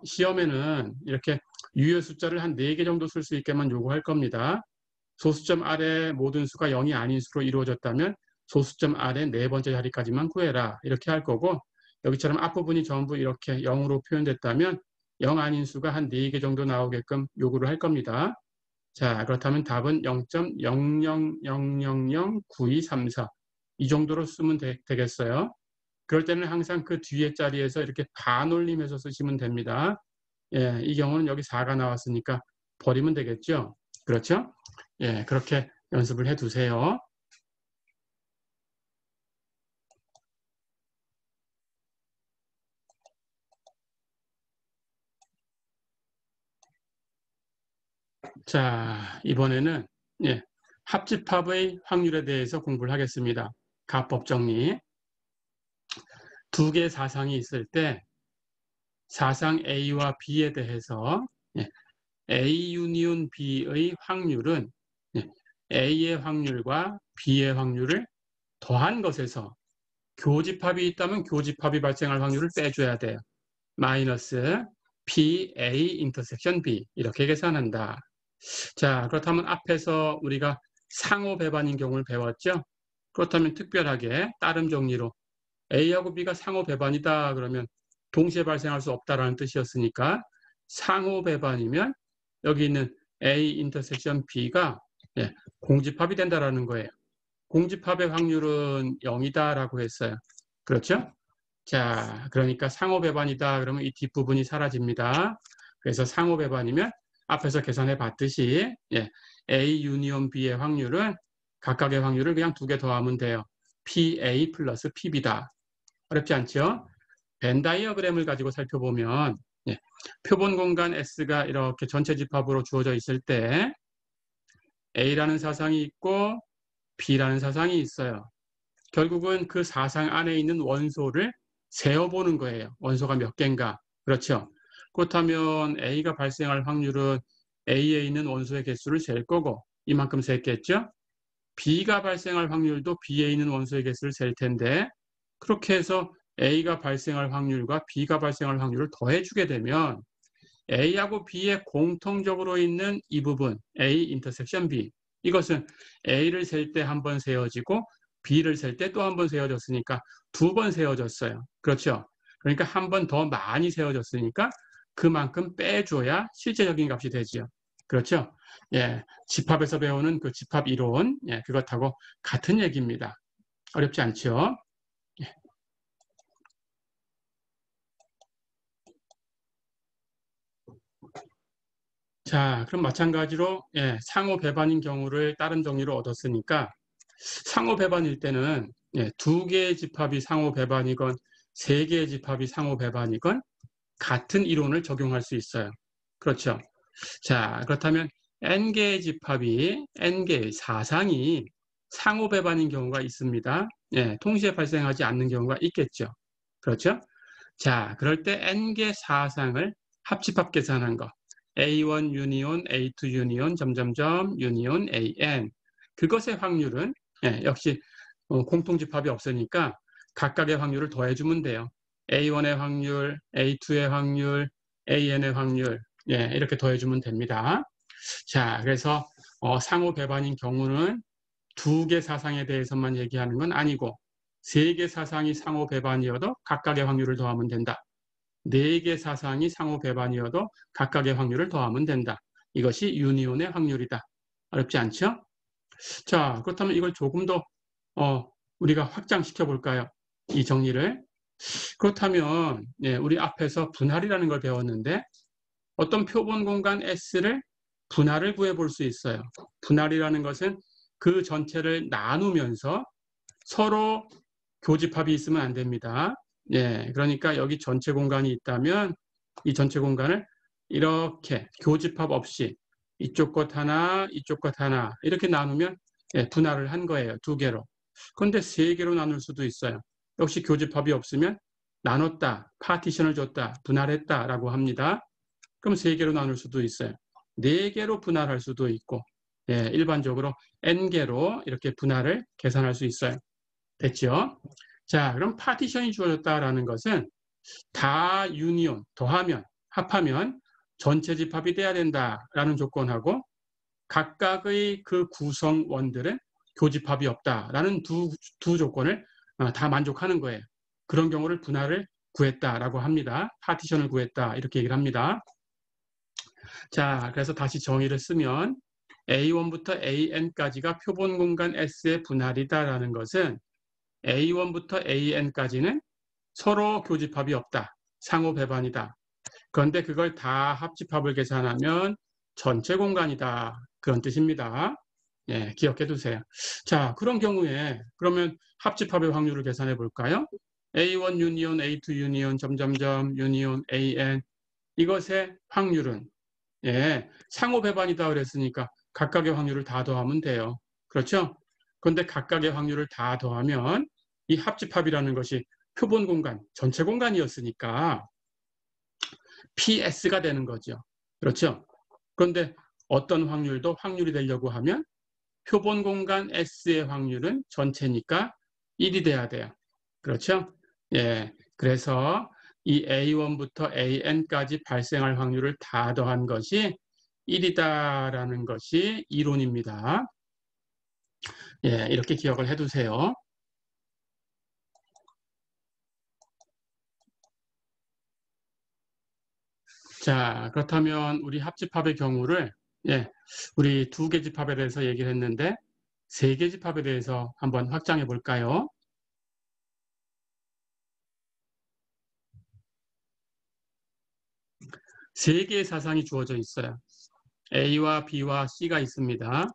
시험에는 이렇게 유효 숫자를 한 4개 정도 쓸 수 있게만 요구할 겁니다. 소수점 아래 모든 수가 0이 아닌 수로 이루어졌다면 소수점 아래 네 번째 자리까지만 구해라. 이렇게 할 거고, 여기처럼 앞부분이 전부 이렇게 0으로 표현됐다면 0 아닌 수가 한 4개 정도 나오게끔 요구를 할 겁니다. 자, 그렇다면 답은 0.000009234 이 정도로 쓰면 되겠어요. 그럴 때는 항상 그 뒤에 자리에서 이렇게 반올림해서 쓰시면 됩니다. 예, 이 경우는 여기 4가 나왔으니까 버리면 되겠죠. 그렇죠? 예, 그렇게 연습을 해 두세요. 자, 이번에는 예, 합집합의 확률에 대해서 공부를 하겠습니다. 가법 정리. 두 개의 사상이 있을 때 사상 A와 B에 대해서 예, A 유니온 B의 확률은 예, A의 확률과 B의 확률을 더한 것에서 교집합이 있다면 교집합이 발생할 확률을 빼줘야 돼요. 마이너스 PA 인터섹션 B 이렇게 계산한다. 자, 그렇다면 앞에서 우리가 상호 배반인 경우를 배웠죠? 그렇다면 특별하게 따름 정리로 A하고 B가 상호 배반이다 그러면 동시에 발생할 수 없다라는 뜻이었으니까 상호 배반이면 여기 있는 A 인터섹션 B가 예, 공집합이 된다라는 거예요. 공집합의 확률은 0이다라고 했어요. 그렇죠? 자, 그러니까 상호 배반이다 그러면 이 뒷부분이 사라집니다. 그래서 상호 배반이면 앞에서 계산해 봤듯이 예, A 유니온 B의 확률은 각각의 확률을 그냥 2개 더하면 돼요. PA 플러스 PB다. 어렵지 않죠? 벤 다이어그램을 가지고 살펴보면 예, 표본 공간 S가 이렇게 전체 집합으로 주어져 있을 때 A라는 사상이 있고 B라는 사상이 있어요. 결국은 그 사상 안에 있는 원소를 세어보는 거예요. 원소가 몇 개인가. 그렇죠. 그렇다면 A가 발생할 확률은 A에 있는 원소의 개수를 셀 거고 이만큼 셌겠죠. B가 발생할 확률도 B에 있는 원소의 개수를 셀 텐데 그렇게 해서 A가 발생할 확률과 B가 발생할 확률을 더해주게 되면 A하고 B에 공통적으로 있는 이 부분 A 인터섹션 B 이것은 A를 셀 때 한 번 세어지고 B를 셀 때 또 한 번 세어졌으니까 2번 세어졌어요. 그렇죠? 그러니까 한 번 더 많이 세어졌으니까 그만큼 빼줘야 실제적인 값이 되지요. 그렇죠? 예, 집합에서 배우는 그 집합 이론, 예, 그것하고 같은 얘기입니다. 어렵지 않죠? 예. 자, 그럼 마찬가지로 예, 상호 배반인 경우를 다른 정리로 얻었으니까 상호 배반일 때는 예, 2개의 집합이 상호 배반이건 3개의 집합이 상호 배반이건 같은 이론을 적용할 수 있어요. 그렇죠? 자, 그렇다면 n개의 집합이 n개의 사상이 상호 배반인 경우가 있습니다. 예, 동시에 발생하지 않는 경우가 있겠죠. 그렇죠? 자, 그럴 때 n개 사상을 합집합 계산한 거. A1 유니온, A2 유니온, 점점점 유니온 AN. 그것의 확률은 예, 역시 공통집합이 없으니까 각각의 확률을 더해주면 돼요. A1의 확률, A2의 확률, AN의 확률 예, 이렇게 더해주면 됩니다. 자, 그래서 상호 배반인 경우는 2개 사상에 대해서만 얘기하는 건 아니고 3개 사상이 상호 배반이어도 각각의 확률을 더하면 된다. 4개 사상이 상호 배반이어도 각각의 확률을 더하면 된다. 이것이 유니온의 확률이다. 어렵지 않죠? 자, 그렇다면 이걸 조금 더 우리가 확장시켜 볼까요? 이 정리를. 그렇다면 예, 우리 앞에서 분할이라는 걸 배웠는데 어떤 표본 공간 S를 분할을 구해볼 수 있어요. 분할이라는 것은 그 전체를 나누면서 서로 교집합이 있으면 안 됩니다. 예, 그러니까 여기 전체 공간이 있다면 이 전체 공간을 이렇게 교집합 없이 이쪽 것 하나, 이쪽 것 하나 이렇게 나누면 예, 분할을 한 거예요. 2개로. 그런데 3개로 나눌 수도 있어요. 역시 교집합이 없으면 나눴다, 파티션을 줬다, 분할했다라고 합니다. 그럼 3개로 나눌 수도 있어요. 4개로 분할할 수도 있고, 예, 일반적으로 n개로 이렇게 분할을 계산할 수 있어요. 됐죠? 자, 그럼 파티션이 주어졌다라는 것은 다 유니온, 더하면, 합하면 전체 집합이 돼야 된다라는 조건하고 각각의 그 구성원들은 교집합이 없다라는 두 조건을 다 만족하는 거예요. 그런 경우를 분할을 구했다라고 합니다. 파티션을 구했다 이렇게 얘기를 합니다. 자, 그래서 다시 정의를 쓰면 A1부터 AN까지가 표본 공간 S의 분할이다라는 것은 A1부터 AN까지는 서로 교집합이 없다. 상호 배반이다. 그런데 그걸 다 합집합을 계산하면 전체 공간이다. 그런 뜻입니다. 예, 기억해 두세요. 자, 그런 경우에 그러면 합집합의 확률을 계산해 볼까요? A1 유니온, A2 유니온, 점점점 유니온, AN 이것의 확률은 예, 상호 배반이다 그랬으니까 각각의 확률을 다 더하면 돼요. 그렇죠? 그런데 각각의 확률을 다 더하면 이 합집합이라는 것이 표본 공간, 전체 공간이었으니까 PS가 되는 거죠. 그렇죠? 그런데 어떤 확률도 확률이 되려고 하면 표본 공간 S의 확률은 전체니까 1이 돼야 돼요. 그렇죠? 예. 그래서 이 A1부터 AN까지 발생할 확률을 다 더한 것이 1이다라는 것이 이론입니다. 예, 이렇게 기억을 해두세요. 자, 그렇다면 우리 합집합의 경우를 예, 우리 2개 집합에 대해서 얘기를 했는데 3개 집합에 대해서 한번 확장해 볼까요? 세 개의 사상이 주어져 있어요. A와 B와 C가 있습니다.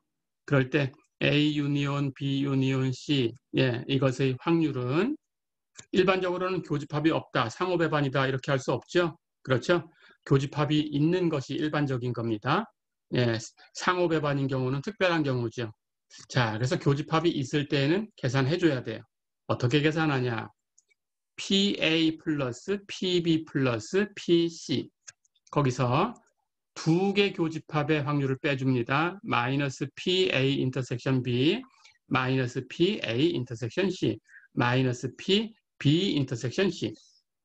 그럴 때 A 유니온, B 유니온, C 예, 이것의 확률은 일반적으로는 교집합이 없다, 상호 배반이다 이렇게 할 수 없죠. 그렇죠? 교집합이 있는 것이 일반적인 겁니다. 예, 상호 배반인 경우는 특별한 경우죠. 자, 그래서 교집합이 있을 때에는 계산해 줘야 돼요. 어떻게 계산하냐? PA 플러스 PB 플러스 PC 거기서 2개 교집합의 확률을 빼줍니다. 마이너스 PA 인터섹션 B, 마이너스 PA 인터섹션 C, 마이너스 PB 인터섹션 C.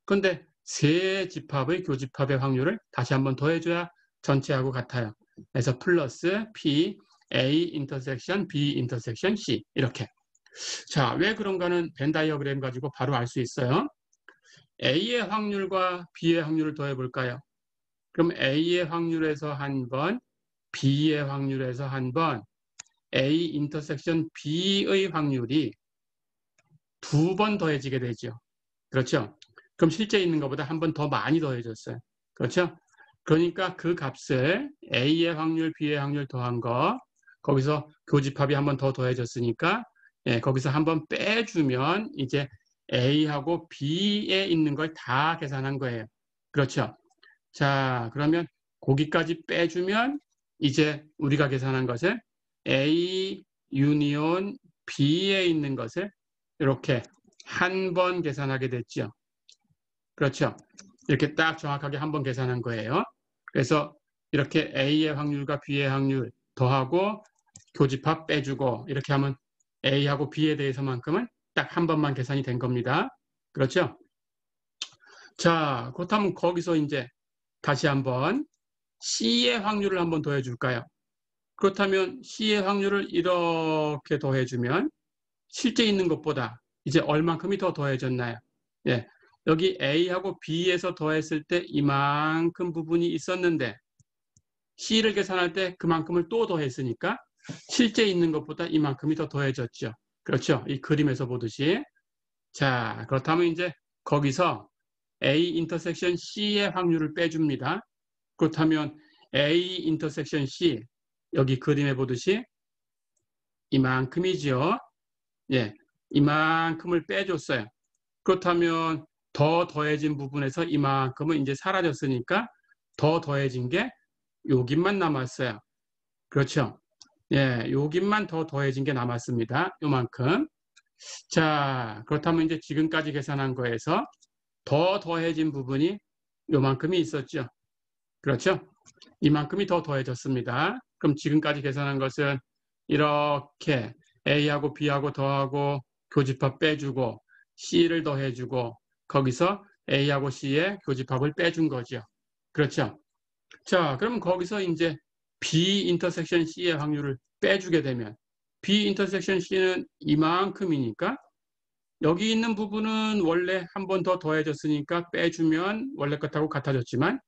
그런데 세 집합의 교집합의 확률을 다시 한번 더해줘야 전체하고 같아요. 그래서 플러스 PA 인터섹션 B 인터섹션 C 이렇게. 자, 왜 그런가는 벤 다이어그램 가지고 바로 알 수 있어요. A의 확률과 B의 확률을 더해볼까요? 그럼 A의 확률에서 한 번, B의 확률에서 한 번, A 인터섹션 B의 확률이 2번 더해지게 되죠. 그렇죠? 그럼 실제 있는 것보다 한 번 더 많이 더해졌어요. 그렇죠? 그러니까 그 값을 A의 확률, B의 확률 더한 거, 거기서 교집합이 한 번 더 더해졌으니까 예, 거기서 한 번 빼주면 이제 A하고 B에 있는 걸 다 계산한 거예요. 그렇죠? 자, 그러면 거기까지 빼주면 이제 우리가 계산한 것을 A 유니온 B에 있는 것을 이렇게 한 번 계산하게 됐죠. 그렇죠. 이렇게 딱 정확하게 한 번 계산한 거예요. 그래서 이렇게 A의 확률과 B의 확률 더하고 교집합 빼주고 이렇게 하면 A하고 B에 대해서만큼은 딱 한 번만 계산이 된 겁니다. 그렇죠? 자, 그렇다면 거기서 이제 다시 한번 C의 확률을 한번 더해줄까요? 그렇다면 C의 확률을 이렇게 더해주면 실제 있는 것보다 이제 얼만큼이 더 더해졌나요? 예, 여기 A하고 B에서 더했을 때 이만큼 부분이 있었는데 C를 계산할 때 그만큼을 또 더했으니까 실제 있는 것보다 이만큼이 더 더해졌죠. 그렇죠? 이 그림에서 보듯이. 자, 그렇다면 이제 거기서 A 인터섹션 C의 확률을 빼줍니다. 그렇다면 A 인터섹션 C 여기 그림에 보듯이 이만큼이죠. 예, 이만큼을 빼줬어요. 그렇다면 더 더해진 부분에서 이만큼은 이제 사라졌으니까 더 더해진 게 여기만 남았어요. 그렇죠? 예, 여기만 더 더해진 게 남았습니다. 요만큼. 자, 그렇다면 이제 지금까지 계산한 거에서 더 더해진 부분이 요만큼이 있었죠. 그렇죠? 이만큼이 더 더해졌습니다. 그럼 지금까지 계산한 것은 이렇게 A하고 B하고 더하고 교집합 빼주고 C를 더해주고 거기서 A하고 C의 교집합을 빼준 거죠. 그렇죠? 자, 그럼 거기서 이제 B 인터섹션 C의 확률을 빼주게 되면 B 인터섹션 C는 이만큼이니까 여기 있는 부분은 원래 한 번 더 더해졌으니까 빼주면 원래 것하고 같아졌지만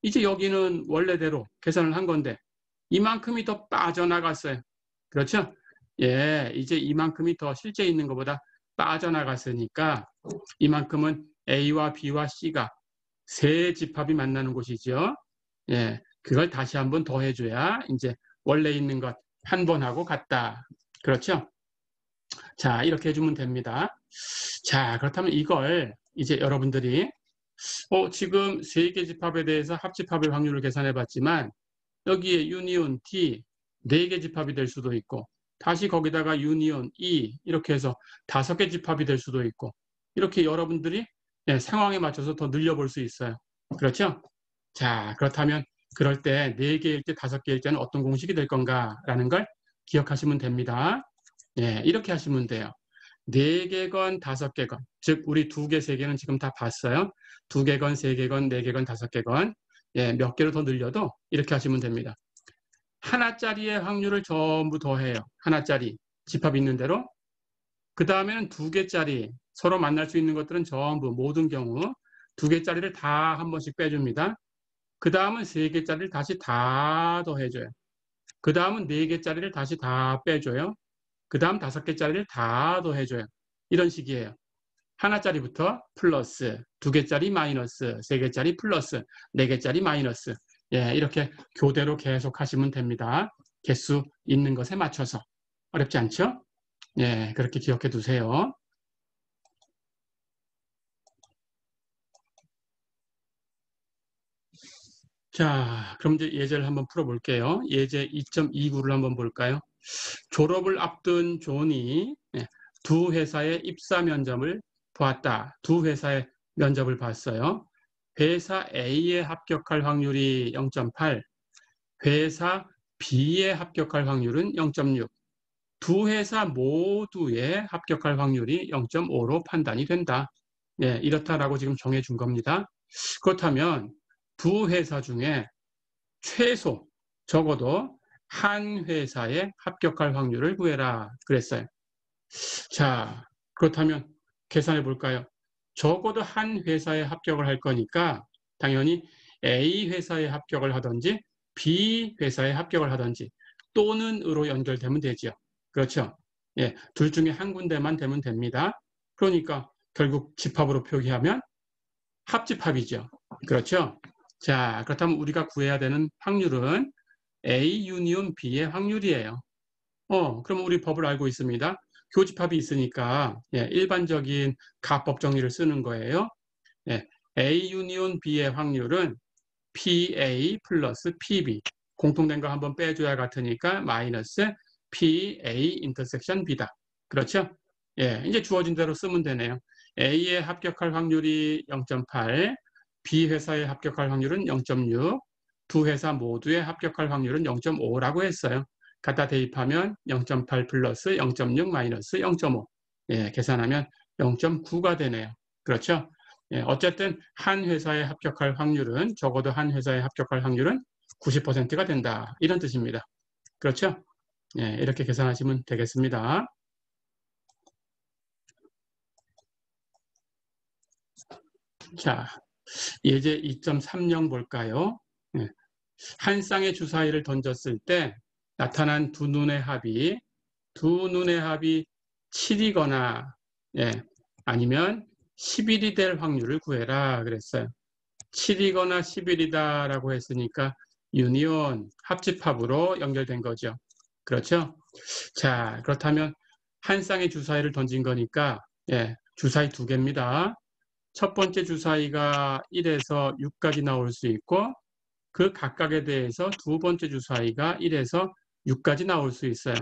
이제 여기는 원래대로 계산을 한 건데 이만큼이 더 빠져나갔어요. 그렇죠? 예, 이제 이만큼이 더 실제 있는 것보다 빠져나갔으니까 이만큼은 A와 B와 C가 세 집합이 만나는 곳이죠. 예, 그걸 다시 한번 더해줘야 이제 원래 있는 것 한 번 하고 같다. 그렇죠? 자, 이렇게 해주면 됩니다. 자, 그렇다면 이걸 이제 여러분들이 지금 세 개 집합에 대해서 합집합의 확률을 계산해 봤지만 여기에 유니온 D 네 개 집합이 될 수도 있고 다시 거기다가 유니온 E 이렇게 해서 5개 집합이 될 수도 있고 이렇게 여러분들이 상황에 맞춰서 더 늘려볼 수 있어요. 그렇죠? 자, 그렇다면 그럴 때 4개일 때 5개일 때는 어떤 공식이 될 건가라는 걸 기억하시면 됩니다. 예, 이렇게 하시면 돼요. 4개건 5개건, 즉 우리 2개, 3개는 지금 다 봤어요. 2개건, 3개건, 4개건, 5개건, 예, 몇 개로 더 늘려도 이렇게 하시면 됩니다. 하나짜리의 확률을 전부 더해요. 하나짜리, 집합 있는 대로. 그 다음에는 2개짜리, 서로 만날 수 있는 것들은 전부 모든 경우 2개짜리를 다 한 번씩 빼줍니다. 그 다음은 3개짜리를 다시 다 더해줘요. 그 다음은 4개짜리를 다시 다 빼줘요. 그 다음 5개짜리를 다 더해줘요. 이런 식이에요. 하나짜리부터 플러스, 2개짜리 마이너스, 3개짜리 플러스, 4개짜리 마이너스. 예, 이렇게 교대로 계속 하시면 됩니다. 개수 있는 것에 맞춰서. 어렵지 않죠? 예, 그렇게 기억해 두세요. 자, 그럼 이제 예제를 한번 풀어볼게요. 예제 2.29를 한번 볼까요? 졸업을 앞둔 존이 두 회사의 입사 면접을 보았다. 두 회사의 면접을 봤어요. 회사 A에 합격할 확률이 0.8, 회사 B에 합격할 확률은 0.6. 두 회사 모두에 합격할 확률이 0.5로 판단이 된다. 네, 이렇다라고 지금 정해준 겁니다. 그렇다면 두 회사 중에 최소 적어도 한 회사에 합격할 확률을 구해라 그랬어요. 자, 그렇다면 계산해 볼까요? 적어도 한 회사에 합격을 할 거니까 당연히 A 회사에 합격을 하든지 B 회사에 합격을 하든지 또는으로 연결되면 되죠. 그렇죠? 예, 둘 중에 한 군데만 되면 됩니다. 그러니까 결국 집합으로 표기하면 합집합이죠. 그렇죠? 자, 그렇다면 우리가 구해야 되는 확률은 A 유니온 B의 확률이에요. 그럼 우리 법을 알고 있습니다. 교집합이 있으니까 일반적인 가법 정리를 쓰는 거예요. A 유니온 B의 확률은 PA 플러스 PB. 공통된 거 한번 빼줘야 같으니까 마이너스 PA 인터섹션 B다. 그렇죠? 예, 이제 주어진 대로 쓰면 되네요. A에 합격할 확률이 0.8, B 회사에 합격할 확률은 0.6, 두 회사 모두에 합격할 확률은 0.5라고 했어요. 갖다 대입하면 0.8 플러스 0.6 마이너스 0.5. 예, 계산하면 0.9가 되네요. 그렇죠? 예, 어쨌든 한 회사에 합격할 확률은 적어도 한 회사에 합격할 확률은 90%가 된다. 이런 뜻입니다. 그렇죠? 예, 이렇게 계산하시면 되겠습니다. 자, 예제 2.30 볼까요? 예, 한 쌍의 주사위를 던졌을 때 나타난 두 눈의 합이 7이거나 아니면 11이 될 확률을 구해라 그랬어요. 7이거나 11이다라고 했으니까 유니온 합집합으로 연결된 거죠. 그렇죠? 자, 그렇다면 한 쌍의 주사위를 던진 거니까 주사위 2개입니다. 첫 번째 주사위가 1에서 6까지 나올 수 있고 그 각각에 대해서 두 번째 주사위가 1에서 6까지 나올 수 있어요.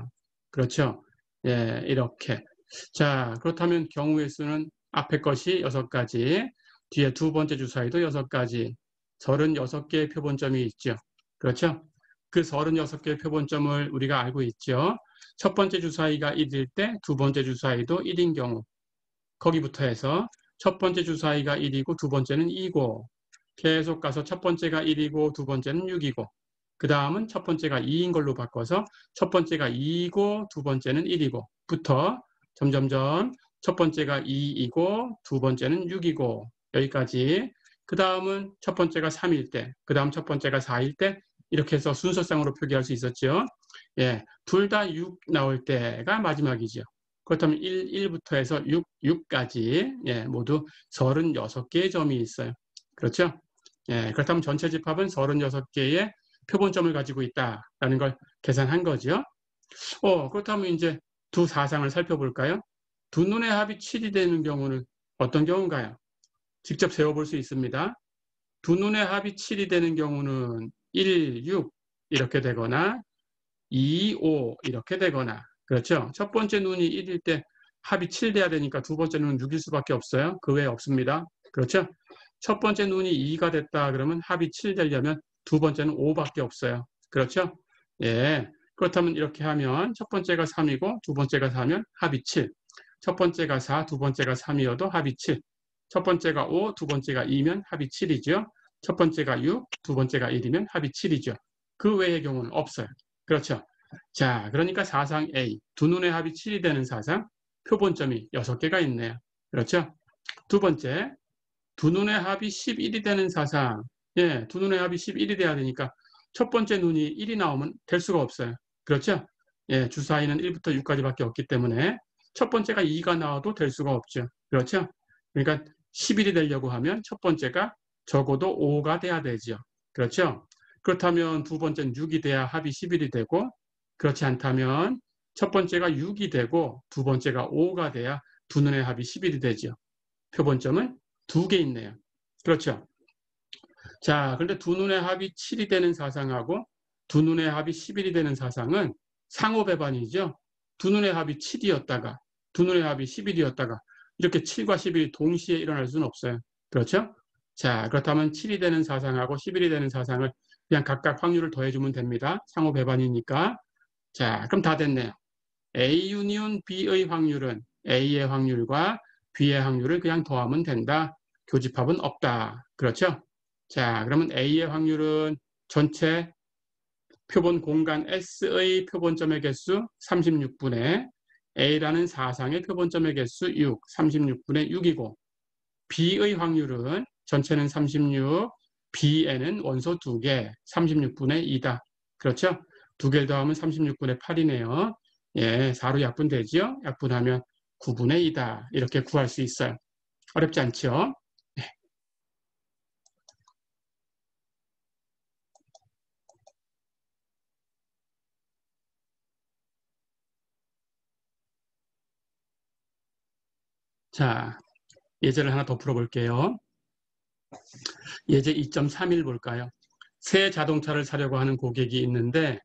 그렇죠? 예, 이렇게. 자, 그렇다면 경우의 수는 앞에 것이 6가지, 뒤에 두 번째 주사위도 6가지, 36개의 표본점이 있죠. 그렇죠? 그 36개의 표본점을 우리가 알고 있죠. 첫 번째 주사위가 1일 때 두 번째 주사위도 1인 경우 거기부터 해서 첫 번째 주사위가 1이고 두 번째는 2고 계속 가서 첫 번째가 1이고 두 번째는 6이고 그 다음은 첫 번째가 2인 걸로 바꿔서 첫 번째가 2이고 두 번째는 1이고 부터 점점점 첫 번째가 2이고 두 번째는 6이고 여기까지 그 다음은 첫 번째가 3일 때 그 다음 첫 번째가 4일 때 이렇게 해서 순서상으로 표기할 수 있었죠. 예, 둘 다 6 나올 때가 마지막이죠. 그렇다면 1부터 해서 6까지 예, 모두 36개의 점이 있어요. 그렇죠? 예, 그렇다면 전체 집합은 36개의 표본점을 가지고 있다라는 걸 계산한 거죠. 그렇다면 이제 두 사상을 살펴볼까요? 두 눈의 합이 7이 되는 경우는 어떤 경우인가요? 직접 세워볼 수 있습니다. 두 눈의 합이 7이 되는 경우는 1, 6 이렇게 되거나 2, 5 이렇게 되거나 그렇죠? 첫 번째 눈이 1일 때 합이 7 돼야 되니까 두 번째 눈은 6일 수밖에 없어요. 그 외에 없습니다. 그렇죠? 첫 번째 눈이 2가 됐다 그러면 합이 7 되려면 두 번째는 5밖에 없어요. 그렇죠? 예. 그렇다면 이렇게 하면 첫 번째가 3이고 두 번째가 4면 합이 7. 첫 번째가 4, 두 번째가 3이어도 합이 7. 첫 번째가 5, 두 번째가 2면 합이 7이죠. 첫 번째가 6, 두 번째가 1이면 합이 7이죠. 그 외의 경우는 없어요. 그렇죠? 자, 그러니까 사상 A, 두 눈의 합이 7이 되는 사상, 표본점이 6개가 있네요. 그렇죠? 두 번째, 두 눈의 합이 11이 되는 사상, 예, 두 눈의 합이 11이 돼야 되니까 첫 번째 눈이 1이 나오면 될 수가 없어요. 그렇죠? 예, 주사위는 1부터 6까지밖에 없기 때문에 첫 번째가 2가 나와도 될 수가 없죠. 그렇죠? 그러니까 11이 되려고 하면 첫 번째가 적어도 5가 돼야 되죠. 그렇죠? 그렇다면 두 번째는 6이 돼야 합이 11이 되고 그렇지 않다면 첫 번째가 6이 되고 두 번째가 5가 돼야 두 눈의 합이 11이 되죠. 표본점은 2개 있네요. 그렇죠? 자, 그런데 두 눈의 합이 7이 되는 사상하고 두 눈의 합이 11이 되는 사상은 상호배반이죠. 두 눈의 합이 7이었다가 두 눈의 합이 11이었다가 이렇게 7과 11이 동시에 일어날 수는 없어요. 그렇죠? 자, 그렇다면 7이 되는 사상하고 11이 되는 사상을 그냥 각각 확률을 더해주면 됩니다. 상호배반이니까. 자, 그럼 다 됐네요. A 유니온 B의 확률은 A의 확률과 B의 확률을 그냥 더하면 된다. 교집합은 없다. 그렇죠? 자, 그러면 A의 확률은 전체 표본 공간 S의 표본점의 개수 36분의 A라는 사상의 표본점의 개수 6, 36분의 6이고 B의 확률은 전체는 36, B에는 원소 2개, 36분의 2다. 그렇죠? 2개를 더하면 36분의 8이네요. 예, 4로 약분되죠? 약분하면 9분의 2다. 이렇게 구할 수 있어요. 어렵지 않죠? 네. 자, 예제를 하나 더 풀어볼게요. 예제 2.31 볼까요? 새 자동차를 사려고 하는 고객이 있는데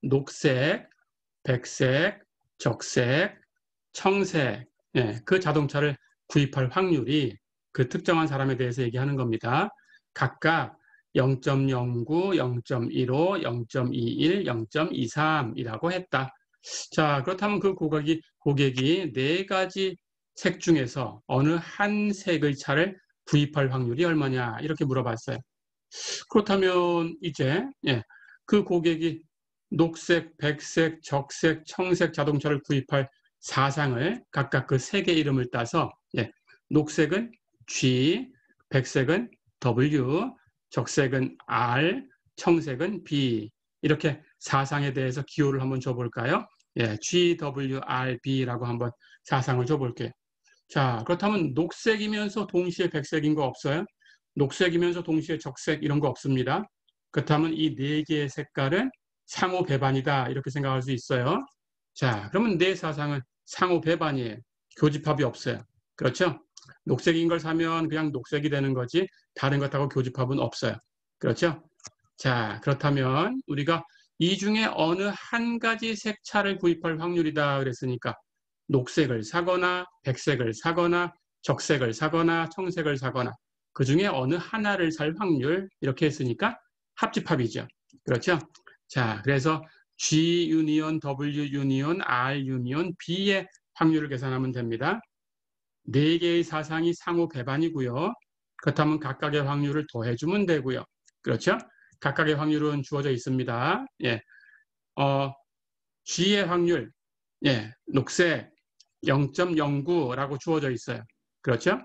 녹색, 백색, 적색, 청색 그 자동차를 구입할 확률이 그 특정한 사람에 대해서 얘기하는 겁니다. 각각 0.09, 0.15, 0.21, 0.23이라고 했다. 자, 그렇다면 그 고객이 네 가지 색 중에서 어느 한 색의 차를 구입할 확률이 얼마냐 이렇게 물어봤어요. 그렇다면 이제 그 고객이 녹색, 백색, 적색, 청색 자동차를 구입할 사상을 각각 그 세 개 이름을 따서 녹색은 G, 백색은 W, 적색은 R, 청색은 B 이렇게 사상에 대해서 기호를 한번 줘볼까요? G, W, R, B라고 한번 사상을 줘볼게요. 자, 그렇다면 녹색이면서 동시에 백색인 거 없어요? 녹색이면서 동시에 적색 이런 거 없습니다. 그렇다면 이 네 개의 색깔은 상호 배반이다 이렇게 생각할 수 있어요. 자, 그러면 내 사상은 상호 배반이에요. 교집합이 없어요. 그렇죠? 녹색인 걸 사면 그냥 녹색이 되는 거지 다른 것하고 교집합은 없어요. 그렇죠? 자, 그렇다면 우리가 이 중에 어느 한 가지 색차를 구입할 확률이다 그랬으니까 녹색을 사거나 백색을 사거나 적색을 사거나 청색을 사거나 그 중에 어느 하나를 살 확률 이렇게 했으니까 합집합이죠. 그렇죠? 자, 그래서 G 유니온, W 유니온, R 유니온, B의 확률을 계산하면 됩니다. 네 개의 사상이 상호 배반이고요. 그렇다면 각각의 확률을 더해주면 되고요. 그렇죠? 각각의 확률은 주어져 있습니다. 예, G의 확률, 예, 녹색 0.09라고 주어져 있어요. 그렇죠?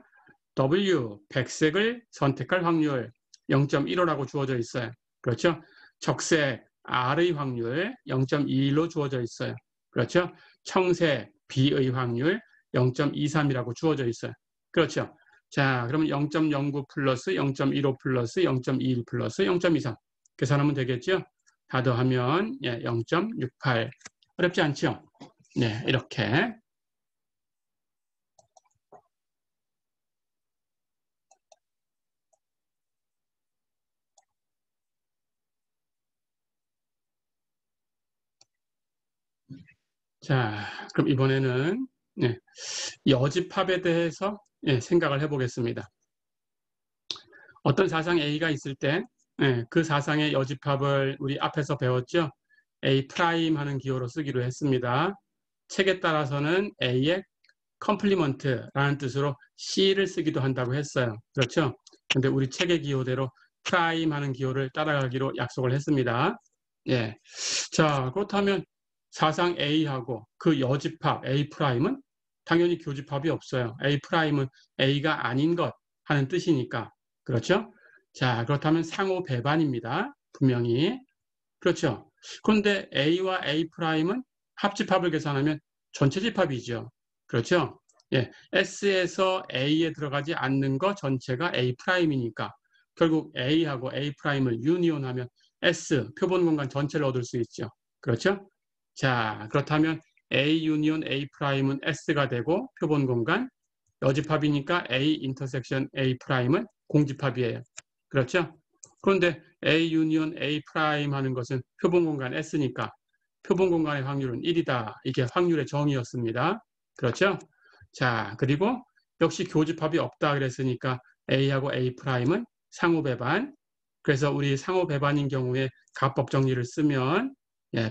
W, 백색을 선택할 확률 0.15라고 주어져 있어요. 그렇죠? 적색, R의 확률 0.21로 주어져 있어요. 그렇죠? 청색, B의 확률 0.23이라고 주어져 있어요. 그렇죠? 자, 그러면 0.09 플러스 0.15 플러스 0.21 플러스 0.23 계산하면 되겠죠? 다 더하면 0.68 어렵지 않죠? 네, 이렇게. 자, 그럼 이번에는 여집합에 대해서 생각을 해보겠습니다. 어떤 사상 A가 있을 때 그 사상의 여집합을 우리 앞에서 배웠죠? A 프라임 하는 기호로 쓰기로 했습니다. 책에 따라서는 A의 컴플리먼트라는 뜻으로 C를 쓰기도 한다고 했어요. 그렇죠? 근데 우리 책의 기호대로 프라임 하는 기호를 따라가기로 약속을 했습니다. 예. 자, 그렇다면 사상 A하고 그 여집합 A 프라임은 당연히 교집합이 없어요. A 프라임은 A가 아닌 것 하는 뜻이니까. 그렇죠? 자, 그렇다면 상호 배반입니다. 분명히. 그렇죠? 그런데 A와 A 프라임은 합집합을 계산하면 전체 집합이죠. 그렇죠? 예, S에서 A에 들어가지 않는 것 전체가 A 프라임이니까 결국 A하고 A 프라임을 유니온하면 S, 표본 공간 전체를 얻을 수 있죠. 그렇죠? 자, 그렇다면 A 유니온 A 프라임은 S가 되고 표본 공간 여집합이니까 A 인터섹션 A 프라임은 공집합이에요. 그렇죠? 그런데 A 유니온 A 프라임 하는 것은 표본 공간 S니까 표본 공간의 확률은 1이다. 이게 확률의 정의였습니다. 그렇죠? 자, 그리고 역시 교집합이 없다 그랬으니까 A하고 A 프라임은 상호 배반. 그래서 우리 상호 배반인 경우에 가법 정리를 쓰면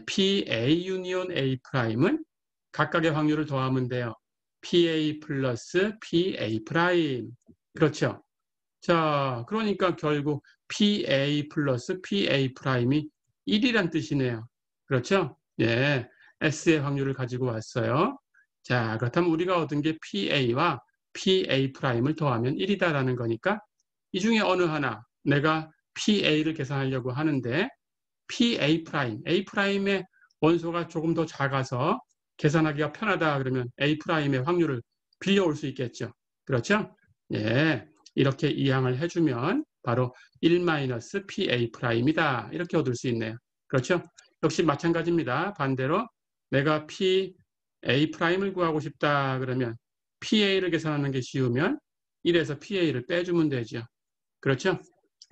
PA 유니온 A 프라임은 각각의 확률을 더하면 돼요. PA 플러스 PA 프라임. 그렇죠? 자, 그러니까 결국 PA 플러스 PA 프라임이 1이란 뜻이네요. 그렇죠? 예, S의 확률을 가지고 왔어요. 자, 그렇다면 우리가 얻은 게 PA와 PA 프라임을 더하면 1이다라는 거니까 이 중에 어느 하나 내가 PA를 계산하려고 하는데 PA 프라임, A 프라임의 원소가 조금 더 작아서 계산하기가 편하다 그러면 A 프라임의 확률을 빌려올 수 있겠죠. 그렇죠? 예, 이렇게 이항을 해주면 바로 1-PA 프라임이다. 이렇게 얻을 수 있네요. 그렇죠? 역시 마찬가지입니다. 반대로 내가 PA 프라임을 구하고 싶다 그러면 PA를 계산하는 게 쉬우면 1에서 PA를 빼주면 되죠. 그렇죠?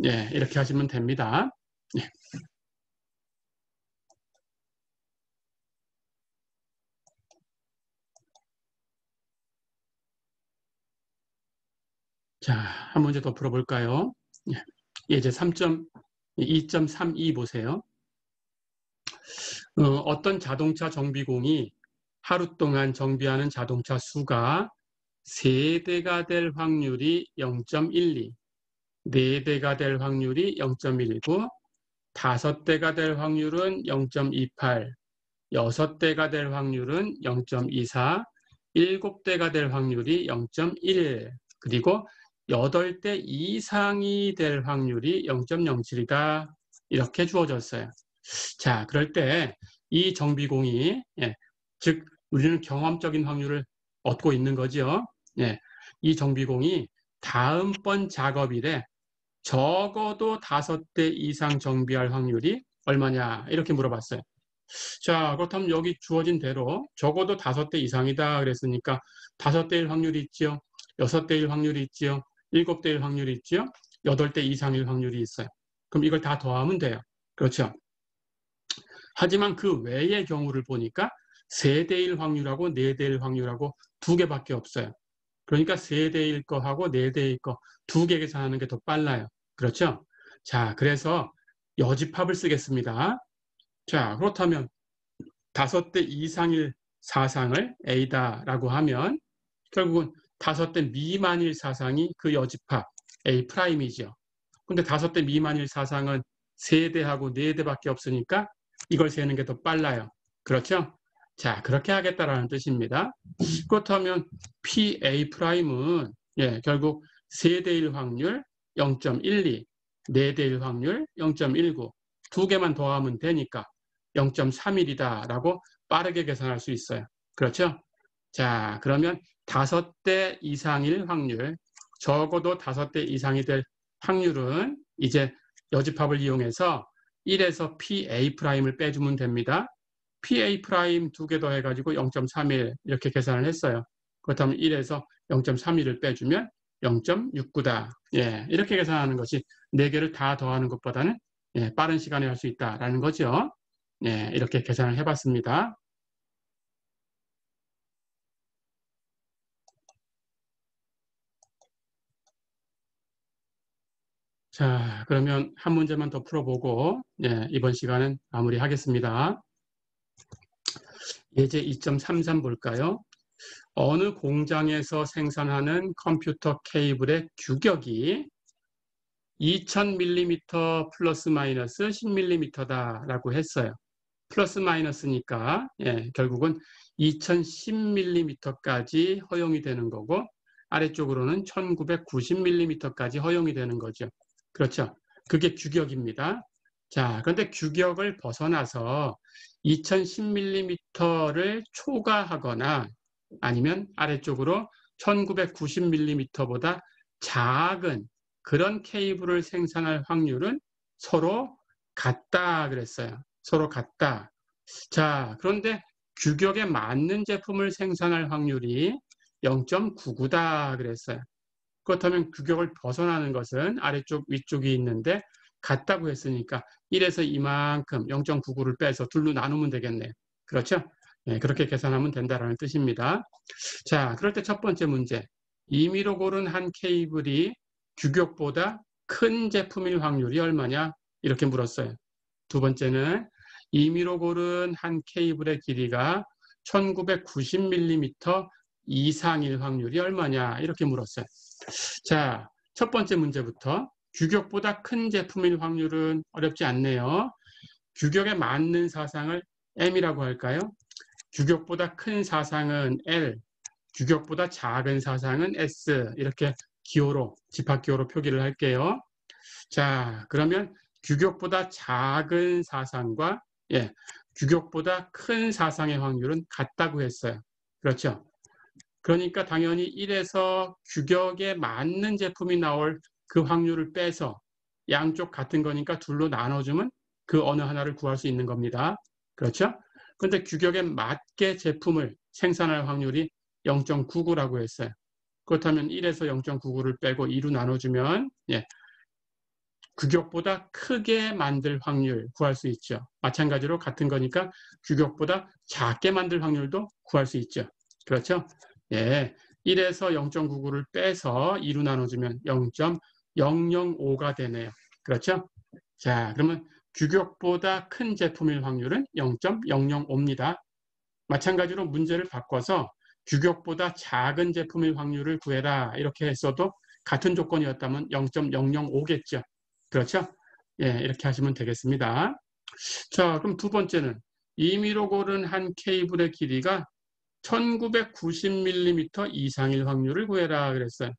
예, 이렇게 하시면 됩니다. 예. 자, 한 문제 더 풀어볼까요? 예, 예제 2.32 보세요. 어떤 자동차 정비공이 하루 동안 정비하는 자동차 수가 3대가 될 확률이 0.12, 4대가 될 확률이 0.19, 5대가 될 확률은 0.28, 6대가 될 확률은 0.24, 7대가 될 확률이 0.1, 그리고 8대 이상이 될 확률이 0.07이다. 이렇게 주어졌어요. 자, 그럴 때 이 정비공이 즉 우리는 경험적인 확률을 얻고 있는 거죠. 이 정비공이 다음번 작업일에 적어도 5대 이상 정비할 확률이 얼마냐 이렇게 물어봤어요. 자, 그렇다면 여기 주어진 대로 적어도 5대 이상이다 그랬으니까 5대일 확률이 있죠. 6대일 확률이 있죠. 7대일 확률이 있죠. 8대 이상일 확률이 있어요. 그럼 이걸 다 더하면 돼요. 그렇죠. 하지만 그 외의 경우를 보니까 3대일 확률하고 4대일 확률하고 2개밖에 없어요. 그러니까 3대일 거하고 4대일 거 2개 계산하는 게 더 빨라요. 그렇죠? 자, 그래서 여집합을 쓰겠습니다. 자, 그렇다면 5대 이상일 사상을 A다라고 하면 결국은 5대 미만일 사상이 그 여집합 A'이죠. 근데 5대 미만일 사상은 3대하고 4대밖에 없으니까 이걸 세는 게 더 빨라요. 그렇죠? 자, 그렇게 하겠다라는 뜻입니다. 그렇다면 PA'은 결국 3대1 확률 0.12, 4대1 확률 0.19, 2개만 더하면 되니까 0.31이다라고 빠르게 계산할 수 있어요. 그렇죠? 자, 그러면 5대 이상일 확률, 적어도 5대 이상이 될 확률은 이제 여집합을 이용해서 1에서 PA'을 빼주면 됩니다. PA' 2개 더 해가지고 0.31 이렇게 계산을 했어요. 그렇다면 1에서 0.31을 빼주면 0.69다. 예, 이렇게 계산하는 것이 4개를 다 더하는 것보다는 빠른 시간에 할 수 있다라는 거죠. 예, 이렇게 계산을 해봤습니다. 자, 그러면 한 문제만 더 풀어보고 이번 시간은 마무리하겠습니다. 예제 2.33 볼까요? 어느 공장에서 생산하는 컴퓨터 케이블의 규격이 2000mm 플러스 마이너스 10mm다라고 했어요. 플러스 마이너스니까 결국은 2010mm까지 허용이 되는 거고 아래쪽으로는 1990mm까지 허용이 되는 거죠. 그렇죠. 그게 규격입니다. 자, 그런데 규격을 벗어나서 2010mm를 초과하거나 아니면 아래쪽으로 1990mm보다 작은 그런 케이블을 생산할 확률은 서로 같다 그랬어요. 서로 같다. 자, 그런데 규격에 맞는 제품을 생산할 확률이 0.99다 그랬어요. 그렇다면 규격을 벗어나는 것은 아래쪽, 위쪽이 있는데 같다고 했으니까 1에서 이만큼 0.99를 빼서 둘로 나누면 되겠네요. 그렇죠? 네, 그렇게 계산하면 된다는 뜻입니다. 자, 그럴 때 첫 번째 문제. 임의로 고른 한 케이블이 규격보다 큰 제품일 확률이 얼마냐? 이렇게 물었어요. 두 번째는 임의로 고른 한 케이블의 길이가 1990mm 이상일 확률이 얼마냐? 이렇게 물었어요. 자, 첫 번째 문제부터 규격보다 큰 제품일 확률은 어렵지 않네요. 규격에 맞는 사상을 M이라고 할까요? 규격보다 큰 사상은 L, 규격보다 작은 사상은 S 이렇게 기호로 집합기호로 표기를 할게요. 자, 그러면 규격보다 작은 사상과 규격보다 큰 사상의 확률은 같다고 했어요. 그렇죠? 그러니까 당연히 1에서 규격에 맞는 제품이 나올 그 확률을 빼서 양쪽 같은 거니까 둘로 나눠주면 그 어느 하나를 구할 수 있는 겁니다. 그렇죠? 그런데 규격에 맞게 제품을 생산할 확률이 0.99라고 했어요. 그렇다면 1에서 0.99를 빼고 2로 나눠주면 규격보다 크게 만들 확률 구할 수 있죠. 마찬가지로 같은 거니까 규격보다 작게 만들 확률도 구할 수 있죠. 그렇죠? 1에서 0.99를 빼서 2로 나눠주면 0.005가 되네요. 그렇죠? 자, 그러면 규격보다 큰 제품일 확률은 0.005입니다. 마찬가지로 문제를 바꿔서 규격보다 작은 제품일 확률을 구해라 이렇게 했어도 같은 조건이었다면 0.005겠죠. 그렇죠? 이렇게 하시면 되겠습니다. 자, 그럼 두 번째는 임의로 고른 한 케이블의 길이가 1990mm 이상일 확률을 구해라 그랬어요.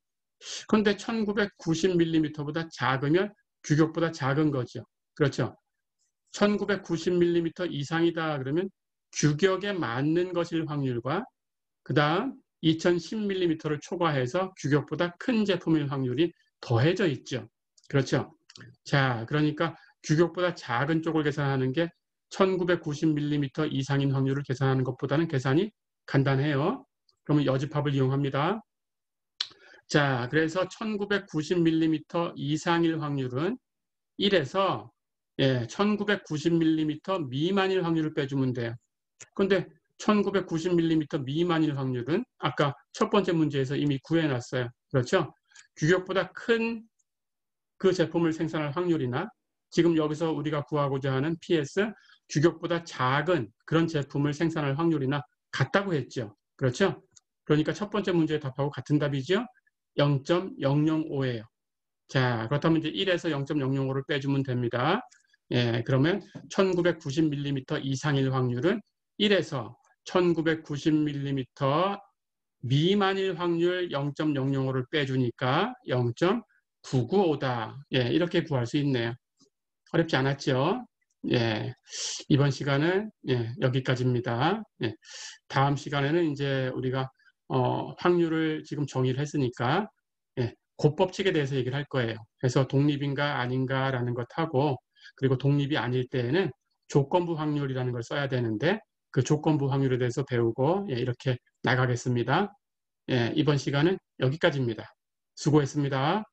그런데 1990mm보다 작으면 규격보다 작은 거죠. 그렇죠? 1990mm 이상이다 그러면 규격에 맞는 것일 확률과 그 다음 2010mm를 초과해서 규격보다 큰 제품일 확률이 더해져 있죠. 그렇죠? 자, 그러니까 규격보다 작은 쪽을 계산하는 게 1990mm 이상인 확률을 계산하는 것보다는 계산이 간단해요. 그러면 여집합을 이용합니다. 자, 그래서 1990mm 이상일 확률은 1에서 1990mm 미만일 확률을 빼주면 돼요. 그런데 1990mm 미만일 확률은 아까 첫 번째 문제에서 이미 구해놨어요. 그렇죠? 규격보다 큰 그 제품을 생산할 확률이나 지금 여기서 우리가 구하고자 하는 PS, 규격보다 작은 그런 제품을 생산할 확률이나 같다고 했죠. 그렇죠? 그러니까 첫 번째 문제의 답하고 같은 답이죠. 0.005예요. 자, 그렇다면 이제 1에서 0.005를 빼주면 됩니다. 예, 그러면 1990mm 이상일 확률은 1에서 1990mm 미만일 확률 0.005를 빼주니까 0.995다. 예, 이렇게 구할 수 있네요. 어렵지 않았죠? 예, 이번 시간은 예, 여기까지입니다. 예, 다음 시간에는 이제 우리가 확률을 지금 정의를 했으니까 예, 곱법칙에 대해서 얘기를 할 거예요. 그래서 독립인가 아닌가라는 것하고 그리고 독립이 아닐 때에는 조건부 확률이라는 걸 써야 되는데 그 조건부 확률에 대해서 배우고 예, 이렇게 나가겠습니다. 예, 이번 시간은 여기까지입니다. 수고했습니다.